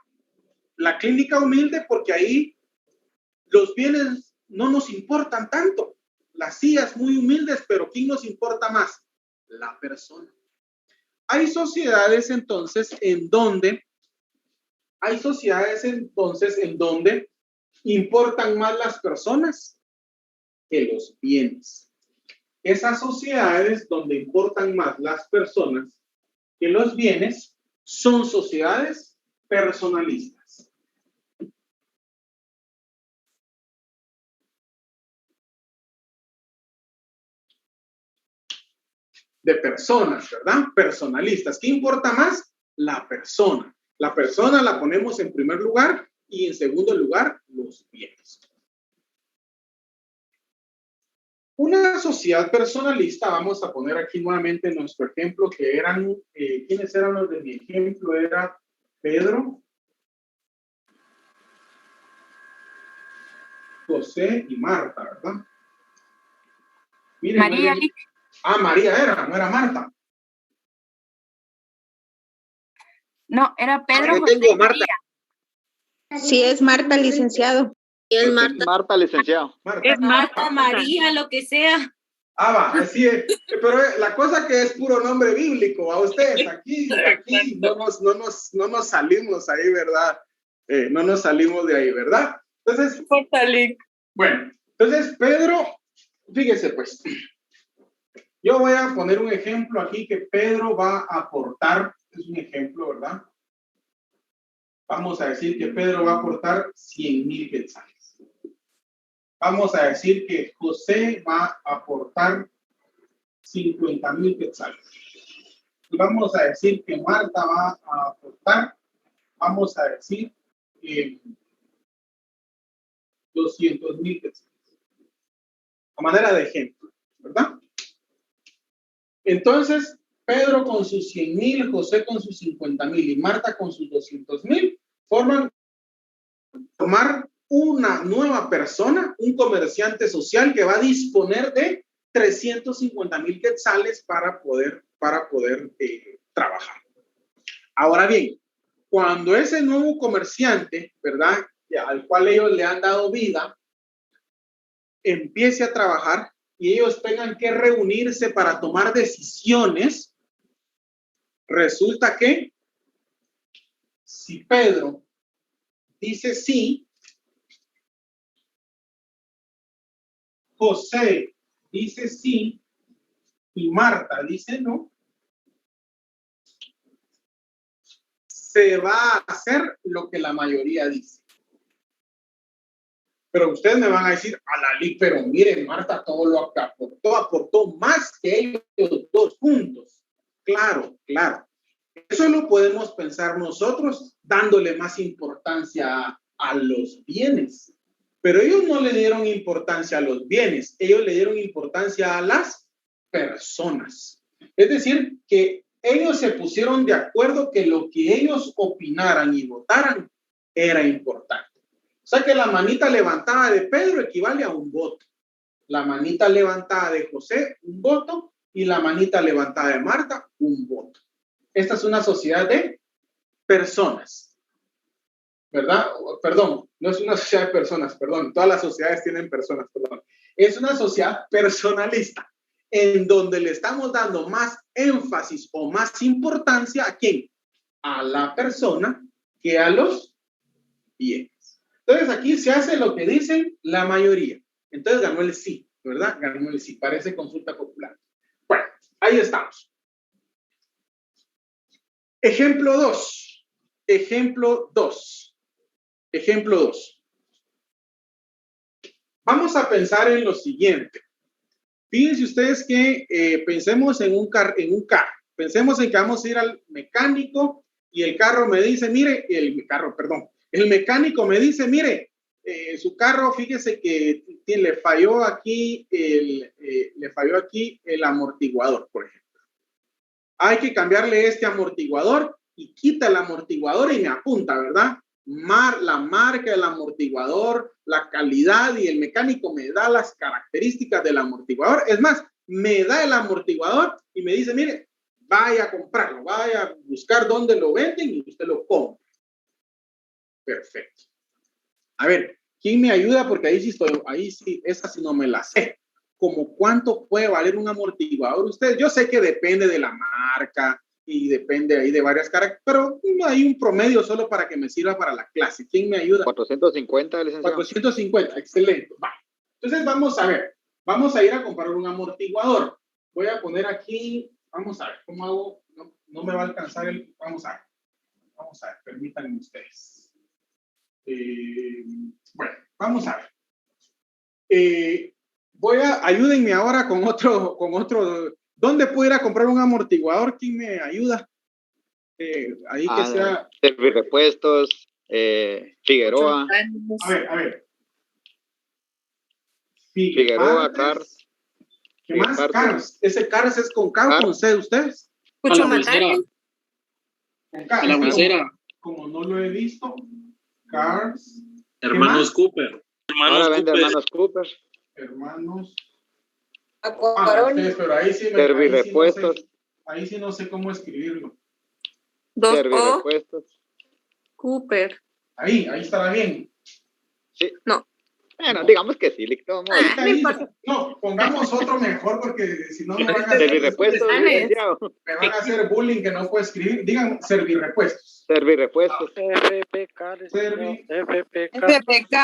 la clínica humilde porque ahí los bienes no nos importan tanto. Las sillas muy humildes, pero ¿quién nos importa más? La persona. Hay sociedades entonces en donde importan más las personas que los bienes. Esas sociedades donde importan más las personas que los bienes son sociedades personalistas. De personas, ¿verdad? Personalistas. ¿Qué importa más? La persona. La persona la ponemos en primer lugar y en segundo lugar los bienes. Una sociedad personalista, vamos a poner aquí nuevamente nuestro ejemplo, que eran, ¿quiénes eran los de mi ejemplo? Era Pedro, José y Marta, ¿verdad? Miren, María. María era, no era Marta. No, era Pedro, Yo José tengo y Marta. María. Sí, es Marta, licenciado. Es Marta, licenciado. Es Marta, María, lo que sea. Va, así es. Pero la cosa que es puro nombre bíblico, a ustedes aquí no nos salimos ahí, ¿verdad? No nos salimos de ahí, ¿verdad? Entonces, bueno, entonces Pedro, fíjese pues, yo voy a poner un ejemplo aquí que Pedro va a aportar, es un ejemplo, ¿verdad? Vamos a decir que Pedro va a aportar 100,000 quetzales. Vamos a decir que José va a aportar 50,000 quetzales. Y vamos a decir que Marta va a aportar, vamos a decir, 200,000 quetzales. A manera de ejemplo, ¿verdad? Entonces, Pedro con sus 100,000, José con sus 50,000 y Marta con sus 200,000 formar una nueva persona, un comerciante social que va a disponer de 350,000 quetzales para poder trabajar. Ahora bien, cuando ese nuevo comerciante, ¿verdad?, al cual ellos le han dado vida, empiece a trabajar y ellos tengan que reunirse para tomar decisiones, resulta que si Pedro dice sí, José dice sí y Marta dice no, se va a hacer lo que la mayoría dice. Pero ustedes me van a decir, pero miren, Marta todo lo aportó más que ellos dos juntos. Claro. Eso lo podemos pensar nosotros dándole más importancia a los bienes. Pero ellos no le dieron importancia a los bienes, ellos le dieron importancia a las personas. Es decir, que ellos se pusieron de acuerdo que lo que ellos opinaran y votaran era importante. O sea que la manita levantada de Pedro equivale a un voto. La manita levantada de José, un voto. y la manita levantada de Marta, un voto. Esta es una sociedad de personas, ¿verdad? Perdón, no es una sociedad de personas, perdón. Todas las sociedades tienen personas, perdón. Es una sociedad personalista, en donde le estamos dando más énfasis o más importancia ¿a quién? A la persona que a los bienes. Entonces aquí se hace lo que dicen la mayoría. Entonces ganó el sí, ¿verdad? Ganó el sí, parece consulta popular. Bueno, ahí estamos. Ejemplo 2. Ejemplo 2. Ejemplo 2. Vamos a pensar en lo siguiente. Fíjense ustedes que pensemos en un carro. Pensemos en que vamos a ir al mecánico y el carro me dice, mire, el mecánico me dice, mire, su carro, fíjese que le falló aquí el amortiguador, por ejemplo. Hay que cambiarle este amortiguador y quita el amortiguador y me apunta, ¿verdad? La marca del amortiguador, la calidad, y el mecánico me da las características del amortiguador. Es más, me da el amortiguador y me dice, mire, vaya a comprarlo, vaya a buscar dónde lo venden y usted lo compra. Perfecto. A ver, ¿quién me ayuda? Porque ahí sí, esa sí no me la sé. ¿Cómo cuánto puede valer un amortiguador? Ustedes, yo sé que depende de la marca y depende ahí de varias características, pero hay un promedio solo para que me sirva para la clase. ¿Quién me ayuda? 450, licenciado. 450, excelente. Va. Entonces vamos a ver, vamos a ir a comprar un amortiguador. Voy a poner aquí, vamos a ver, ¿cómo hago? No me va a alcanzar el, vamos a ver, permítanme ustedes. Bueno, vamos a ver. Ayúdenme ahora con otro, ¿dónde puedo ir a comprar un amortiguador? ¿Quién me ayuda? Ahí que sea. Servirepuestos, Figueroa. A ver. Figueroa, Cars. ¿Qué más? Cars. Ese Cars es con K o con C, ¿ustedes? Mucho matar. Con K. A la bolsera. Como no lo he visto. Cars. Hermanos Cooper. Ahora vende Hermanos Cooper. Hermanos. Acuaroni. Pero ahí sí Servirepuestos. Ahí sí no sé cómo escribirlo. Servirepuestos. Cooper. Ahí estará bien. Sí. No. Bueno, digamos que sí, listo. No, pongamos otro mejor porque si no me van a Servirepuestos, licenciado. me van a hacer bullying que no puedo escribir. Digan servirepuestos. Servirepuestos. FPK,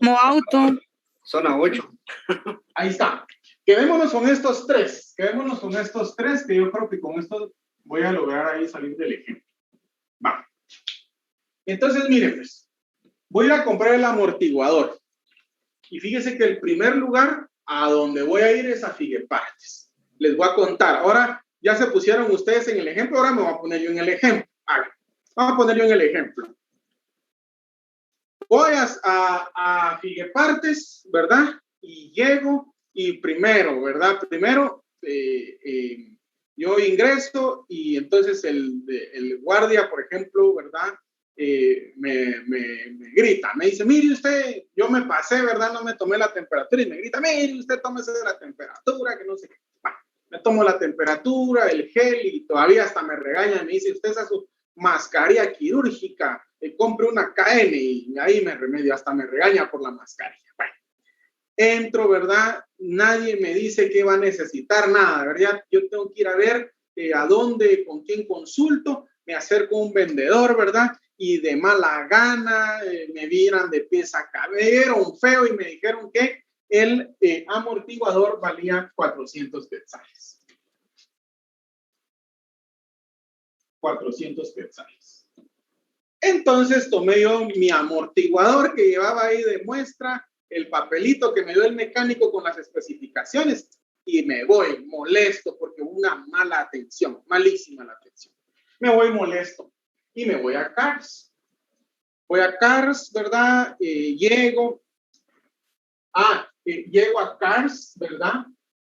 Moauto. Zona 8. Ahí está. Quedémonos con estos tres. Que yo creo que con esto voy a lograr ahí salir del ejemplo. Va. Entonces, miren, pues, voy a ir a comprar el amortiguador. Y fíjense que el primer lugar a donde voy a ir es a Figuepartes. Les voy a contar. Ahora ya se pusieron ustedes en el ejemplo, ahora me voy a poner yo en el ejemplo. A ver, vamos a poner yo en el ejemplo. Voy a Figuepartes, ¿verdad? Y llego y primero, ¿verdad? Primero yo ingreso y entonces el guardia, por ejemplo, ¿verdad? Me grita, me dice, mire usted, yo me pasé, ¿verdad? No me tomé la temperatura, y me grita, mire usted, tómese la temperatura, que no sé qué. Me tomo la temperatura, el gel, y todavía hasta me regaña, me dice, usted esa su mascarilla quirúrgica, compre una KN, y ahí me remedio, hasta me regaña por la mascarilla. Bueno, entro, ¿verdad? Nadie me dice que va a necesitar nada, ¿verdad? Yo tengo que ir a ver a dónde, con quién consulto, me acerco a un vendedor, ¿verdad? Y de mala gana me vieran de pies a cabeza, un feo, y me dijeron que el amortiguador valía 400 quetzales. 400 quetzales. Entonces tomé yo mi amortiguador que llevaba ahí de muestra, el papelito que me dio el mecánico con las especificaciones, y me voy molesto porque una mala atención, malísima la atención. Me voy molesto y me voy a Cars. Voy a Cars, ¿verdad? Llego a Cars, ¿verdad?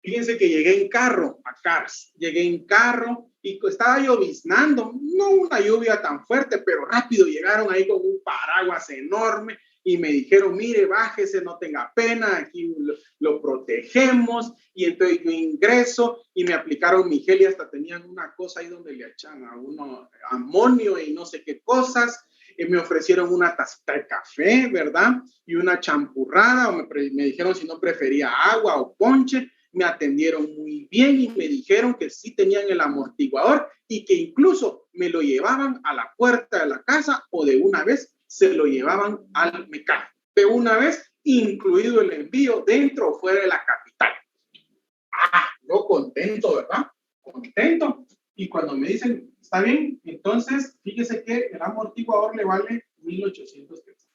Fíjense que llegué en carro a Cars. Llegué en carro y estaba lloviznando. No una lluvia tan fuerte, pero rápido llegaron ahí con un paraguas enorme y me dijeron, mire, bájese, no tenga pena, aquí lo protegemos, y entonces yo ingreso y me aplicaron mi gel y hasta tenían una cosa ahí donde le echan a uno amonio y no sé qué cosas, y me ofrecieron una tacita de café, ¿verdad? Y una champurrada, o me dijeron si no prefería agua o ponche, me atendieron muy bien y me dijeron que sí tenían el amortiguador y que incluso me lo llevaban a la puerta de la casa o de una vez se lo llevaban al mecánico. De una vez, incluido el envío dentro o fuera de la capital. Yo contento, ¿verdad? Contento. Y cuando me dicen, está bien, entonces fíjese que el amortiguador le vale 1,800 pesos.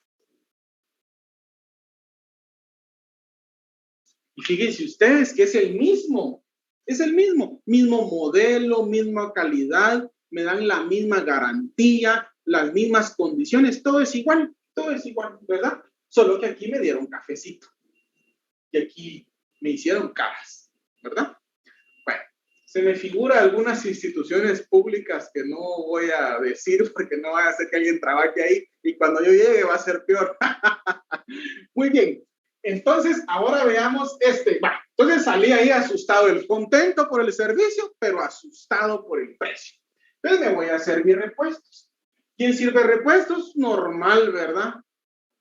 Y fíjense ustedes que es el mismo mismo modelo, misma calidad, me dan la misma garantía, las mismas condiciones, todo es igual, ¿verdad? Solo que aquí me dieron cafecito y aquí me hicieron caras, ¿verdad? Bueno, se me figura algunas instituciones públicas que no voy a decir porque no va a ser que alguien trabaje ahí y cuando yo llegue va a ser peor. Muy bien. Entonces, ahora veamos Bueno, entonces salí ahí asustado, contento por el servicio, pero asustado por el precio. Entonces me voy a servir repuestos. ¿Quién sirve repuestos? Normal, ¿verdad?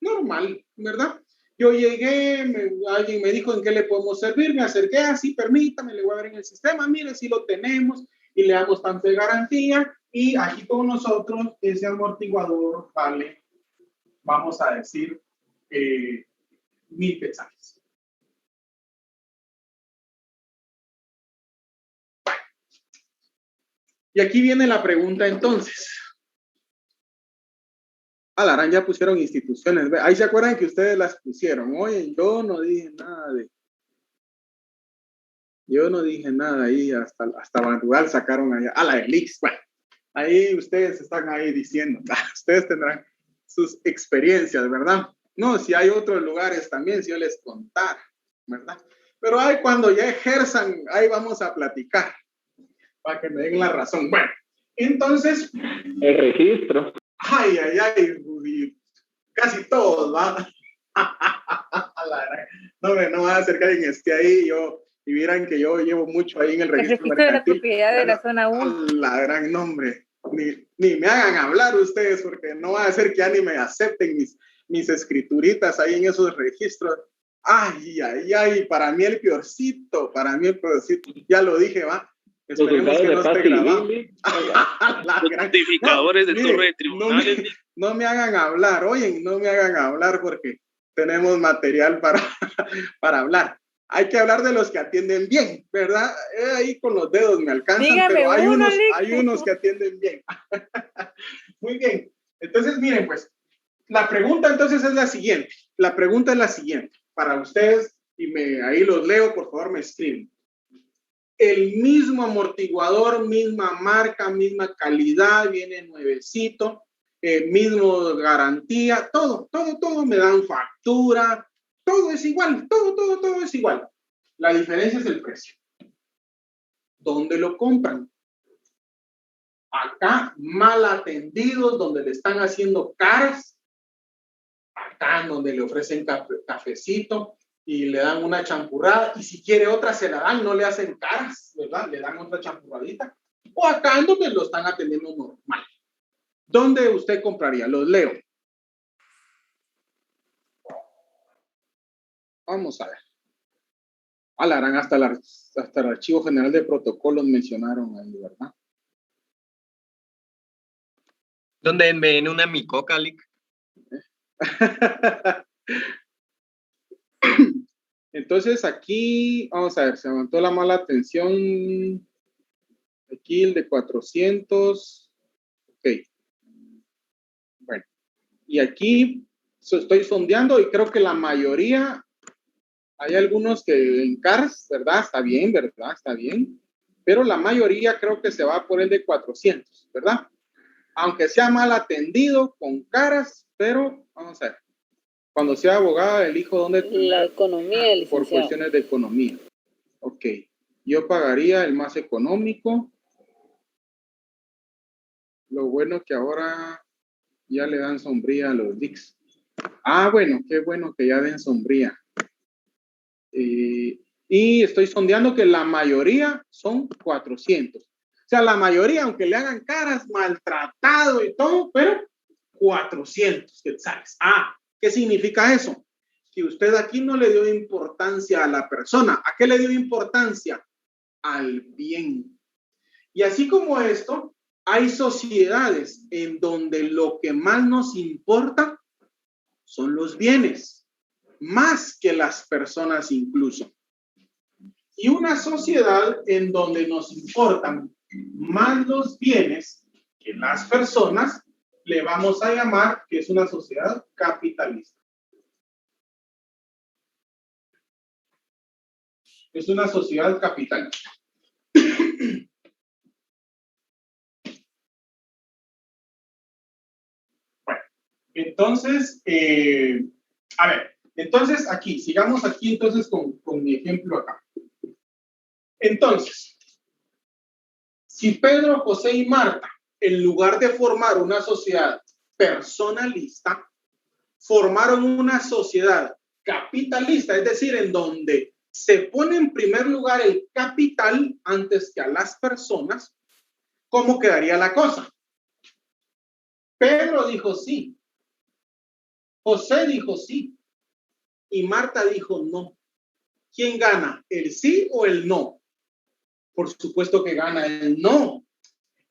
Normal, ¿verdad? Yo llegué, alguien me dijo en qué le podemos servir, me acerqué, así, permítame, le voy a ver en el sistema, mire, si lo tenemos y le damos tanto de garantía y aquí con nosotros ese amortiguador vale, vamos a decir, 1,000 quetzales. Y aquí viene la pregunta entonces. La ya pusieron instituciones. Ahí se acuerdan que ustedes las pusieron. Oye, yo no dije nada ahí, hasta Banrural sacaron allá. La Elix. Bueno, ahí ustedes están ahí diciendo. Ustedes tendrán sus experiencias, ¿verdad? No, si hay otros lugares también, si yo les contara, ¿verdad? Pero ahí cuando ya ejerzan, ahí vamos a platicar, para que me den la razón. Bueno, entonces... El registro. Ay, casi todos, ¿va? No va a ser que alguien esté ahí, y vieran que yo llevo mucho ahí en el registro mercantil. De la propiedad de la zona 1. La gran nombre. Ni me hagan hablar ustedes, porque no va a ser que ya ni me acepten mis escrituritas ahí en esos registros. Ay, para mí el peorcito, ya lo dije, ¿va? Esperemos que no esté grabado. Notificadores de torre de tribunales. No me hagan hablar, oyen, no me hagan hablar porque tenemos material para hablar. Hay que hablar de los que atienden bien, ¿verdad? Ahí con los dedos me alcanzan, Dígame, pero hay unos que atienden bien. Muy bien. Entonces, miren, pues, la pregunta entonces es la siguiente. Para ustedes, y ahí los leo, por favor, me escriben. El mismo amortiguador, misma marca, misma calidad, viene nuevecito, mismo garantía, todo, me dan factura, todo es igual, todo es igual. La diferencia es el precio. ¿Dónde lo compran? Acá, mal atendidos, donde le están haciendo caras, acá donde le ofrecen cafecito, y le dan una champurrada, y si quiere otra se la dan, no le hacen caras, ¿verdad? Le dan otra champurradita. O acá en donde lo están atendiendo normal. ¿Dónde usted compraría? Los leo. Vamos a ver. La harán hasta el Archivo General de Protocolos mencionaron ahí, ¿verdad? ¿Dónde en una micoca, Lick? Entonces aquí, vamos a ver, se levantó la mala atención. Aquí el de 400. Ok. Bueno. Y aquí estoy sondeando y creo que la mayoría, hay algunos que en CARS, ¿verdad? Está bien, ¿verdad? Está bien. Pero la mayoría creo que se va por el de 400, ¿verdad? Aunque sea mal atendido, con caras, pero vamos a ver. Cuando sea abogada, elijo dónde... La economía, licenciado. Por cuestiones de economía. Ok. Yo pagaría el más económico. Lo bueno que ahora ya le dan sombría a los DICs. Ah, bueno que ya den sombría. Y estoy sondeando que la mayoría son 400. O sea, la mayoría, aunque le hagan caras, maltratado y todo, pero 400 quetzales. Ah, ¿qué significa eso? Que usted aquí no le dio importancia a la persona. ¿A qué le dio importancia? Al bien. Y así como esto, hay sociedades en donde lo que más nos importa son los bienes, más que las personas incluso. Y una sociedad en donde nos importan más los bienes que las personas, le vamos a llamar que es una sociedad capitalista. Es una sociedad capitalista. Bueno, entonces, a ver, entonces aquí, sigamos aquí entonces con mi ejemplo acá. Entonces, si Pedro, José y Marta, en lugar de formar una sociedad personalista, formaron una sociedad capitalista, es decir, en donde se pone en primer lugar el capital antes que a las personas, ¿cómo quedaría la cosa? Pedro dijo sí, José dijo sí y Marta dijo no. ¿Quién gana? ¿El sí o el no? Por supuesto que gana el no.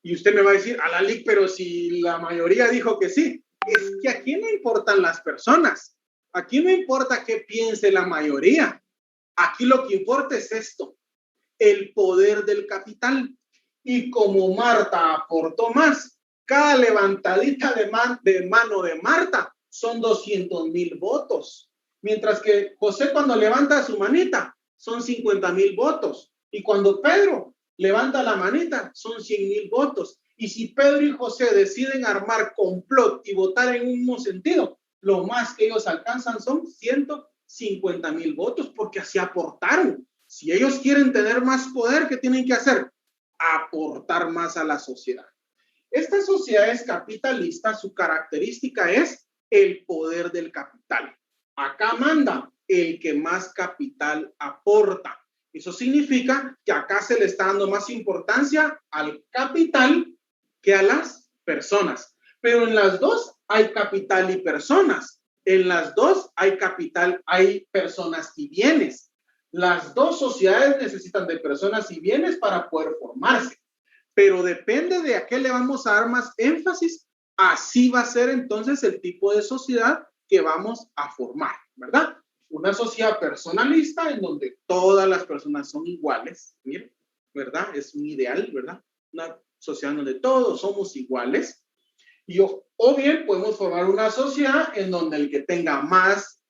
Y usted me va a decir, Alalik, pero si la mayoría dijo que sí, es que aquí no importan las personas. Aquí no importa qué piense la mayoría. Aquí lo que importa es esto, el poder del capital. Y como Marta aportó más, cada levantadita de mano de Marta son 200,000 votos. Mientras que José cuando levanta su manita son 50,000 votos. Y cuando Pedro levanta la manita son 100,000 votos. Y si Pedro y José deciden armar complot y votar en un mismo sentido, lo más que ellos alcanzan son 150,000 votos porque así aportaron. Si ellos quieren tener más poder, ¿qué tienen que hacer? Aportar más a la sociedad. Esta sociedad es capitalista, su característica es el poder del capital. Acá manda el que más capital aporta. Eso significa que acá se le está dando más importancia al capital que a las personas. Pero en las dos hay capital y personas. En las dos hay capital, hay personas y bienes. Las dos sociedades necesitan de personas y bienes para poder formarse. Pero depende de a qué le vamos a dar más énfasis, así va a ser entonces el tipo de sociedad que vamos a formar, ¿verdad? Una sociedad personalista en donde todas las personas son iguales, miren, ¿verdad? Es un ideal, ¿verdad? Una sociedad donde todos somos iguales. O bien podemos formar una sociedad en donde el que tenga más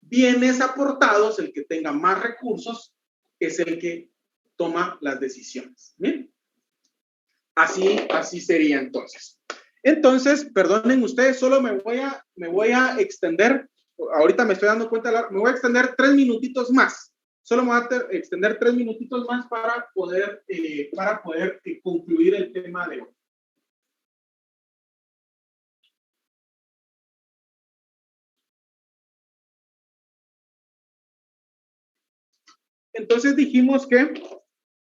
bienes aportados, el que tenga más recursos, es el que toma las decisiones. ¿Bien? Así sería entonces. Entonces, perdonen ustedes, solo me voy a extender, ahorita me estoy dando cuenta, me voy a extender 3 minutitos más. Solo me voy a extender 3 minutitos más para poder concluir el tema de hoy. Entonces dijimos que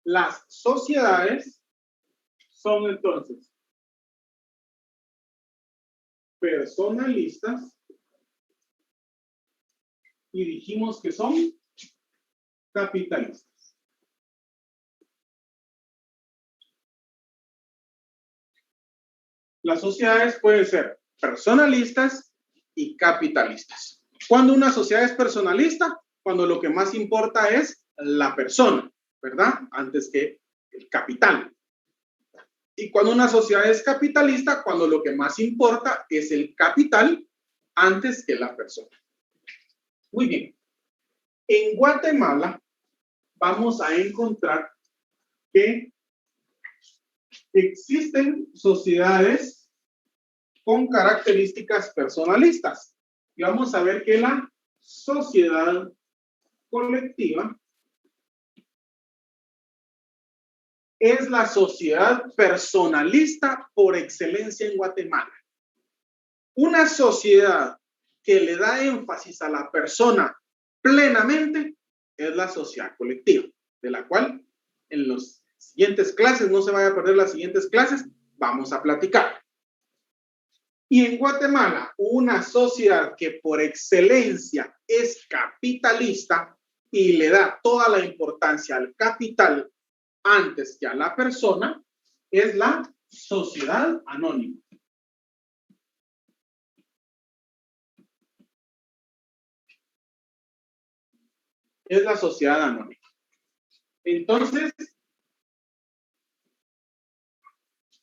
las sociedades son entonces personalistas y dijimos que son capitalistas. Las sociedades pueden ser personalistas y capitalistas. Cuando una sociedad es personalista, cuando lo que más importa es la persona, ¿verdad? Antes que el capital. Y cuando una sociedad es capitalista, cuando lo que más importa es el capital antes que la persona. Muy bien. En Guatemala vamos a encontrar que existen sociedades con características personalistas. Y vamos a ver que la sociedad colectiva es la sociedad personalista por excelencia en Guatemala. Una sociedad que le da énfasis a la persona plenamente es la sociedad colectiva, de la cual en las siguientes clases, no se vaya a perder las siguientes clases, vamos a platicar. Y en Guatemala, una sociedad que por excelencia es capitalista y le da toda la importancia al capital antes que a la persona, es la sociedad anónima. Es la sociedad anónima. Entonces,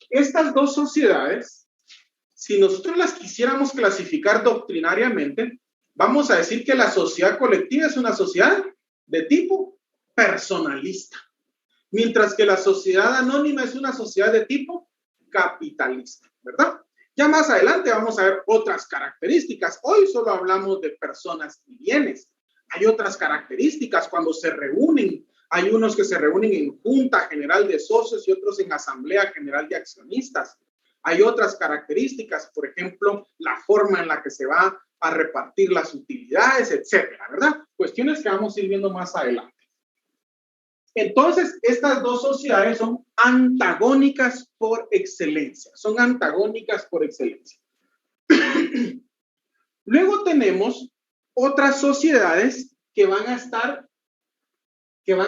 estas dos sociedades, si nosotros las quisiéramos clasificar doctrinariamente, vamos a decir que la sociedad colectiva es una sociedad de tipo personalista, mientras que la sociedad anónima es una sociedad de tipo capitalista, ¿verdad? Ya más adelante vamos a ver otras características. Hoy solo hablamos de personas y bienes. Hay otras características cuando se reúnen. Hay unos que se reúnen en Junta General de Socios y otros en Asamblea General de Accionistas. Hay otras características, por ejemplo, la forma en la que se va a repartir las utilidades, etcétera, ¿verdad? Cuestiones que vamos a ir viendo más adelante. Entonces, estas dos sociedades son antagónicas por excelencia. Son antagónicas por excelencia. Luego tenemos otras sociedades que van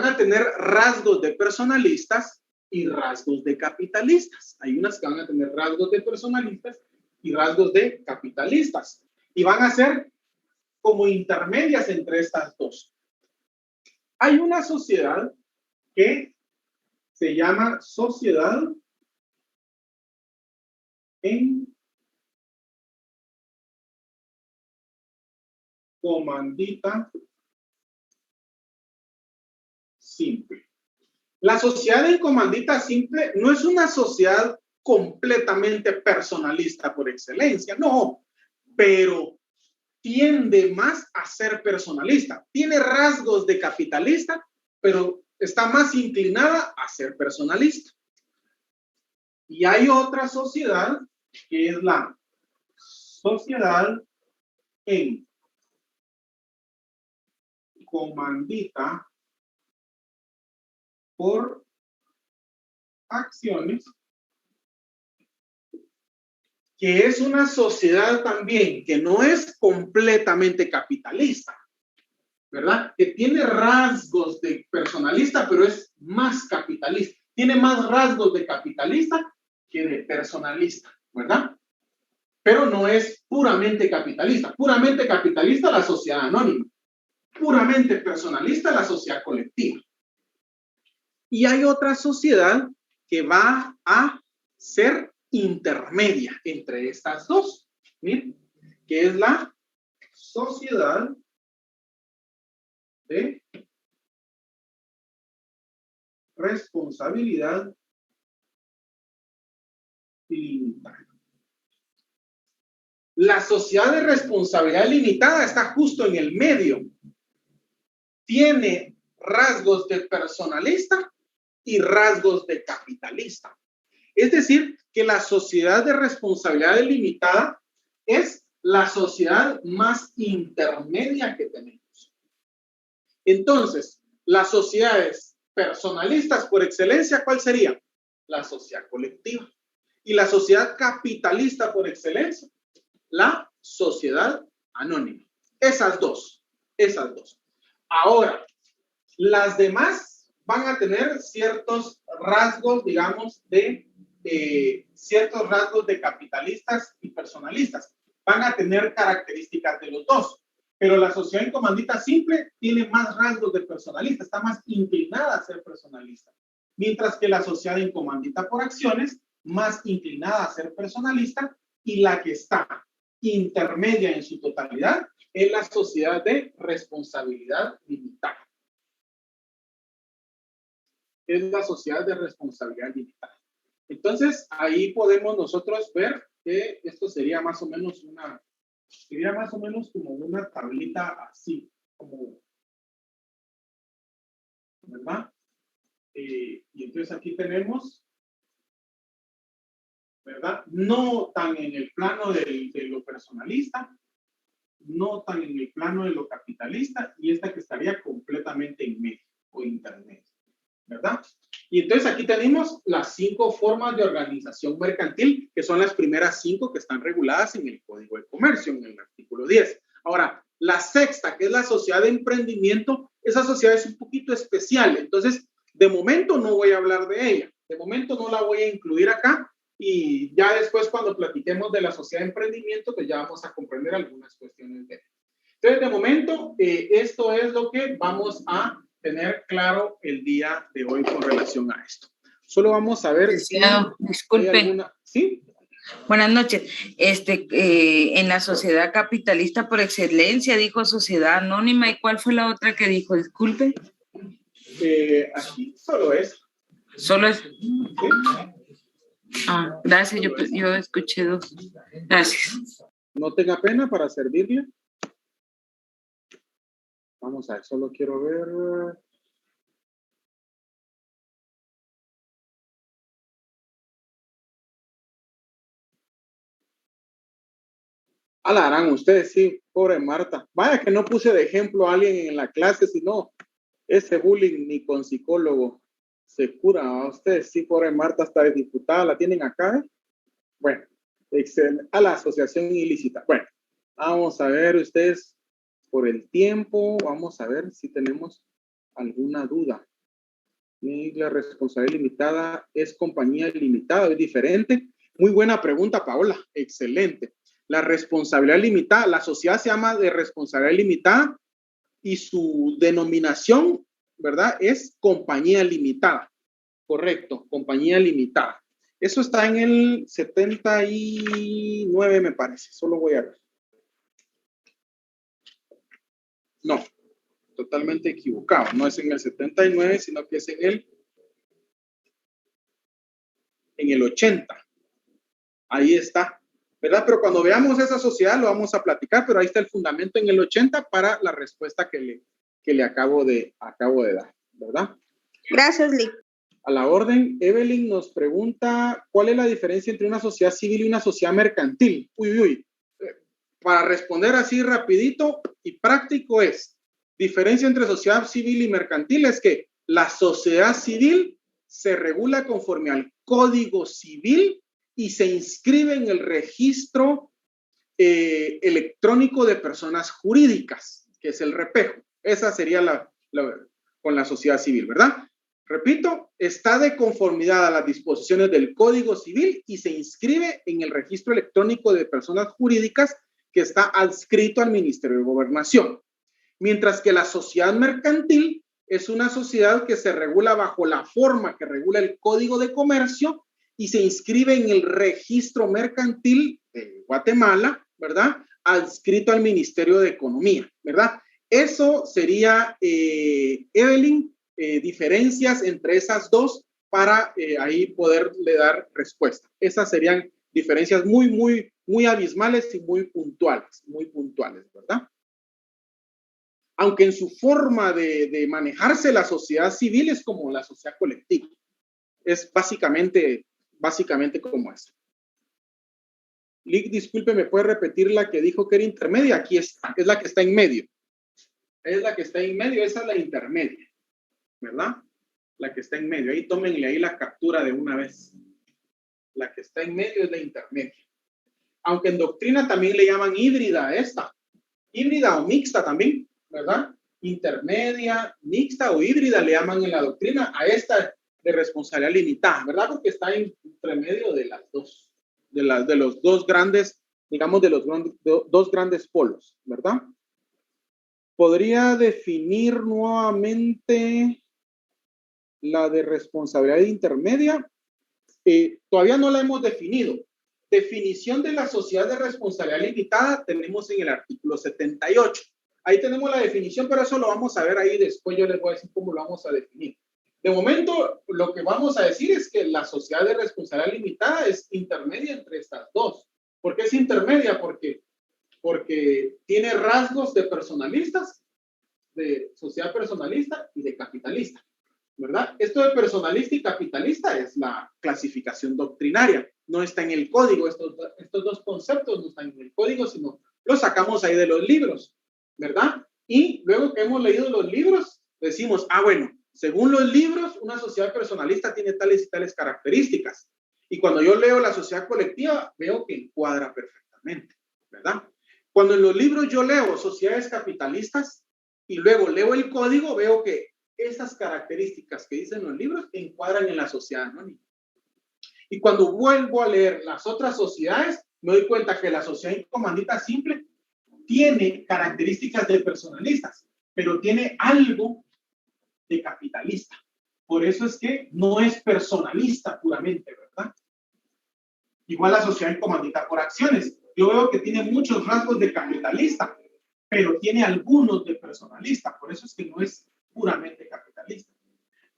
a tener rasgos de personalistas y rasgos de capitalistas. Hay unas que van a tener rasgos de personalistas y rasgos de capitalistas. Y van a ser como intermedias entre estas dos. Hay una sociedad que se llama sociedad en comandita simple. La sociedad en comandita simple no es una sociedad completamente personalista por excelencia, no, pero tiende más a ser personalista. Tiene rasgos de capitalista, pero está más inclinada a ser personalista. Y hay otra sociedad que es la sociedad en comandita por acciones, que es una sociedad también que no es completamente capitalista, ¿verdad? Que tiene rasgos de personalista, pero es más capitalista. Tiene más rasgos de capitalista que de personalista, ¿verdad? Pero no es puramente capitalista. Puramente capitalista la sociedad anónima. Puramente personalista la sociedad colectiva. Y hay otra sociedad que va a ser intermedia entre estas dos, ¿sí? Que es la sociedad de responsabilidad limitada. La sociedad de responsabilidad limitada está justo en el medio. Tiene rasgos de personalista y rasgos de capitalista. Es decir, que la sociedad de responsabilidad limitada es la sociedad más intermedia que tenemos. Entonces, las sociedades personalistas por excelencia, ¿cuál sería? La sociedad colectiva. Y la sociedad capitalista por excelencia, la sociedad anónima. Esas dos. Ahora, las demás van a tener ciertos rasgos, digamos, ciertos rasgos de capitalistas y personalistas. Van a tener características de los dos. Pero la sociedad en comandita simple tiene más rasgos de personalista, está más inclinada a ser personalista. Mientras que la sociedad en comandita por acciones, más inclinada a ser personalista, y la que está intermedia en su totalidad es la sociedad de responsabilidad limitada. Es la sociedad de responsabilidad limitada. Entonces, ahí podemos nosotros ver que esto sería más o menos como una tablita así, como, ¿verdad? Y entonces aquí tenemos, ¿verdad? No tan en el plano de lo personalista, no tan en el plano de lo capitalista y esta que estaría completamente en medio o intermedio, ¿verdad? Y entonces aquí tenemos las 5 formas de organización mercantil, que son las primeras 5 que están reguladas en el Código de Comercio, en el artículo 10. Ahora, la sexta, que es la sociedad de emprendimiento, esa sociedad es un poquito especial, entonces de momento no voy a hablar de ella, de momento no la voy a incluir acá, y ya después cuando platiquemos de la sociedad de emprendimiento, pues ya vamos a comprender algunas cuestiones de ella. Entonces, de momento, esto es lo que vamos a tener claro el día de hoy con relación a esto. Solo vamos a ver Licenciado, si disculpe. hay alguna... ¿Sí? Buenas noches. En la sociedad capitalista por excelencia dijo sociedad anónima. ¿Y cuál fue la otra que dijo? Disculpe. Aquí solo es. Solo es. ¿Sí? Ah, gracias. Yo escuché 2. Gracias. No tenga pena para servirle. Vamos a ver, solo quiero ver. La harán ustedes, sí, pobre Marta. Vaya que no puse de ejemplo a alguien en la clase, sino ese bullying ni con psicólogo se cura. A ustedes, sí, pobre Marta, hasta de diputada la tienen acá. Bueno, excelente. A la asociación ilícita. Bueno, vamos a ver ustedes por el tiempo. Vamos a ver si tenemos alguna duda. Y la responsabilidad limitada es compañía limitada, es diferente. Muy buena pregunta, Paola. Excelente. La responsabilidad limitada, la sociedad se llama de responsabilidad limitada y su denominación, ¿verdad? Es compañía limitada. Correcto, compañía limitada. Eso está en el 79, me parece. Solo voy a ver. No, totalmente equivocado. No es en el 79, sino que es en el 80. Ahí está, ¿verdad? Pero cuando veamos esa sociedad lo vamos a platicar, pero ahí está el fundamento en el 80 para la respuesta que le acabo de dar, ¿verdad? Gracias, Lick. A la orden, Evelyn nos pregunta, ¿cuál es la diferencia entre una sociedad civil y una sociedad mercantil? Para responder así rapidito y práctico es, diferencia entre sociedad civil y mercantil es que la sociedad civil se regula conforme al Código Civil y se inscribe en el registro electrónico de personas jurídicas, que es el REPEJO. Esa sería con la sociedad civil, ¿verdad? Repito, está de conformidad a las disposiciones del Código Civil y se inscribe en el registro electrónico de personas jurídicas que está adscrito al Ministerio de Gobernación. Mientras que la sociedad mercantil es una sociedad que se regula bajo la forma que regula el Código de Comercio y se inscribe en el registro mercantil de Guatemala, ¿verdad? Adscrito al Ministerio de Economía, ¿verdad? Eso sería, Evelyn, diferencias entre esas dos para ahí poderle dar respuesta. Esas serían diferencias muy abismales y muy puntuales, ¿verdad? Aunque en su forma de manejarse la sociedad civil es como la sociedad colectiva. Es básicamente como es. Lick, disculpe, ¿me puede repetir la que dijo que era intermedia? Aquí está, es la que está en medio. Es la que está en medio, esa es la intermedia, ¿verdad? La que está en medio. Ahí tómenle ahí la captura de una vez. La que está en medio es la intermedia. Aunque en doctrina también le llaman híbrida a esta. Híbrida o mixta también, ¿verdad? Intermedia, mixta o híbrida le llaman en la doctrina a esta de responsabilidad limitada, ¿verdad? Porque está entre medio de las dos, de los dos grandes, digamos, de los dos grandes polos, ¿verdad? ¿Podría definir nuevamente la de responsabilidad intermedia? Todavía no la hemos definido. Definición de la sociedad de responsabilidad limitada tenemos en el artículo 78. Ahí tenemos la definición, pero eso lo vamos a ver ahí después. Yo les voy a decir cómo lo vamos a definir. De momento, lo que vamos a decir es que la sociedad de responsabilidad limitada es intermedia entre estas dos. ¿Por qué es intermedia? Porque tiene rasgos de personalistas, de sociedad personalista y de capitalista, ¿verdad? Esto de personalista y capitalista es la clasificación doctrinaria, no está en el código. Estos dos conceptos no están en el código, sino lo sacamos ahí de los libros, ¿verdad? Y luego que hemos leído los libros, decimos, bueno, según los libros, una sociedad personalista tiene tales y tales características. Y cuando yo leo la sociedad colectiva, veo que encuadra perfectamente, ¿verdad? Cuando en los libros yo leo sociedades capitalistas y luego leo el código, veo que esas características que dicen los libros encuadran en la sociedad anónima. Y cuando vuelvo a leer las otras sociedades, me doy cuenta que la sociedad comandita simple tiene características de personalistas, pero tiene algo de capitalista. Por eso es que no es personalista puramente, ¿verdad? Igual la sociedad comandita por acciones. Yo veo que tiene muchos rasgos de capitalista, pero tiene algunos de personalista. Por eso es que no es puramente capitalista.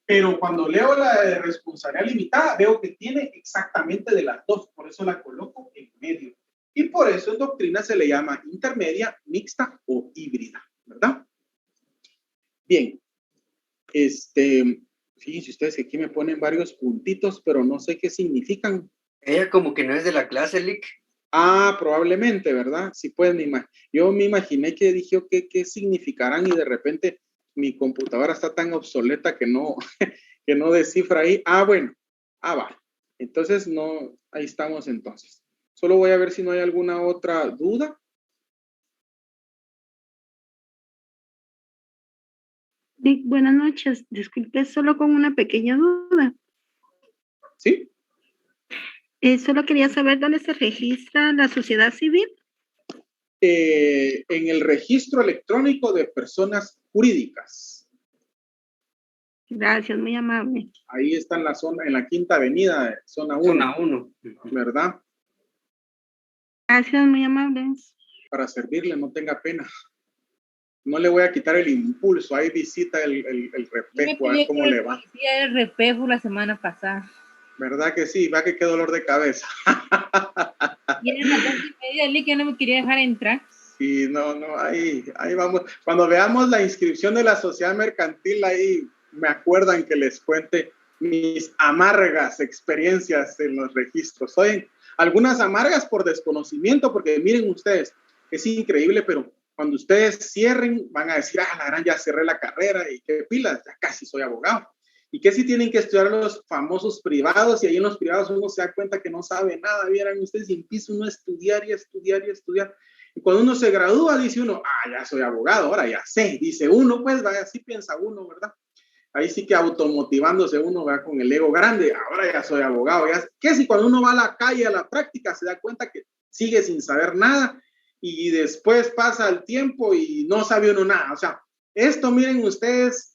Pero cuando leo la de responsabilidad limitada, veo que tiene exactamente de las dos. Por eso la coloco en medio. Y por eso en doctrina se le llama intermedia, mixta o híbrida, ¿verdad? Bien. Fíjense ustedes que aquí me ponen varios puntitos, pero no sé qué significan. Ella como que no es de la clase, Lick. Probablemente, ¿verdad? Sí pueden yo me imaginé que dije, ¿qué significarán? Y de repente mi computadora está tan obsoleta que no, que no descifra ahí. Bueno. Va. Entonces, no, ahí estamos entonces. Solo voy a ver si no hay alguna otra duda. Buenas noches. Disculpe, solo con una pequeña duda. ¿Sí? Solo quería saber dónde se registra la sociedad civil. En el registro electrónico de personas jurídicas. Gracias, muy amable. Ahí está en la zona, en la Quinta Avenida, zona 1. Zona 1. ¿Verdad? Gracias, muy amables. Para servirle, no tenga pena. No le voy a quitar el impulso. Ahí visita el Repejo, a ver cómo le va. El Repejo la semana pasada. ¿Verdad que sí? Va que qué dolor de cabeza. Y era las 2:30, que no me quería dejar entrar. Sí, no, ahí vamos. Cuando veamos la inscripción de la sociedad mercantil, ahí me acuerdan que les cuente mis amargas experiencias en los registros. Oye, algunas amargas por desconocimiento, porque miren ustedes, es increíble, pero cuando ustedes cierren, van a decir, la gran, ya cerré la carrera y qué pilas, ya casi soy abogado. Y que si tienen que estudiar los famosos privados, y ahí en los privados uno se da cuenta que no sabe nada. Vieran ustedes, y empieza uno a estudiar y a estudiar y a estudiar. Y cuando uno se gradúa, dice uno, ya soy abogado, ahora ya sé. Dice uno, pues, vaya, así piensa uno, ¿verdad? Ahí sí que automotivándose uno, va con el ego grande, ahora ya soy abogado. ¿Qué si cuando uno va a la calle, a la práctica, se da cuenta que sigue sin saber nada? Y después pasa el tiempo y no sabe uno nada. O sea, esto, miren ustedes,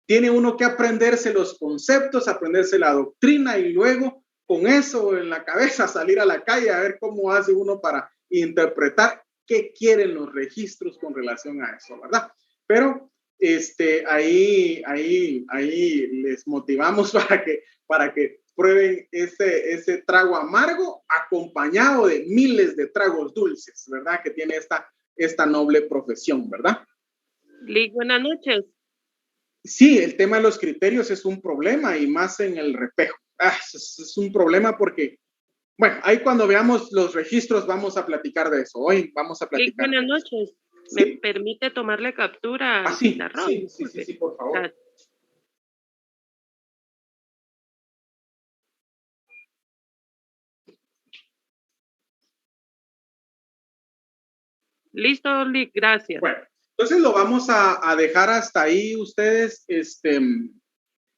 tiene uno que aprenderse los conceptos, aprenderse la doctrina y luego con eso en la cabeza salir a la calle a ver cómo hace uno para interpretar qué quieren los registros con relación a eso, ¿verdad? Pero ahí les motivamos para que prueben ese trago amargo acompañado de miles de tragos dulces, ¿verdad? Que tiene esta noble profesión, ¿verdad? Lick, buenas noches. Sí, el tema de los criterios es un problema y más en el Repejo. Es un problema porque, bueno, ahí cuando veamos los registros vamos a platicar de eso. Hoy vamos a platicar. Lick, buenas noches. ¿Me permite tomarle captura? Sí, por favor. Gracias. Listo, Lick, gracias. Bueno, entonces lo vamos a dejar hasta ahí ustedes,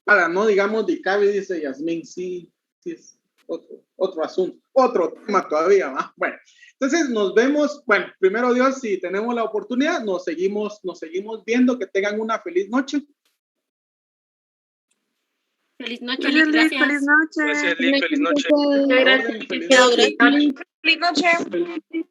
para no digamos de cabe, dice Yasmín, sí es otro asunto, otro tema todavía, ¿va? Bueno, entonces nos vemos, bueno, primero Dios, si tenemos la oportunidad, nos seguimos viendo, que tengan una feliz noche. Feliz noche, Lick, gracias. Feliz noche. Gracias, Lick, feliz noche. Muchas gracias. Feliz noche. Feliz noche.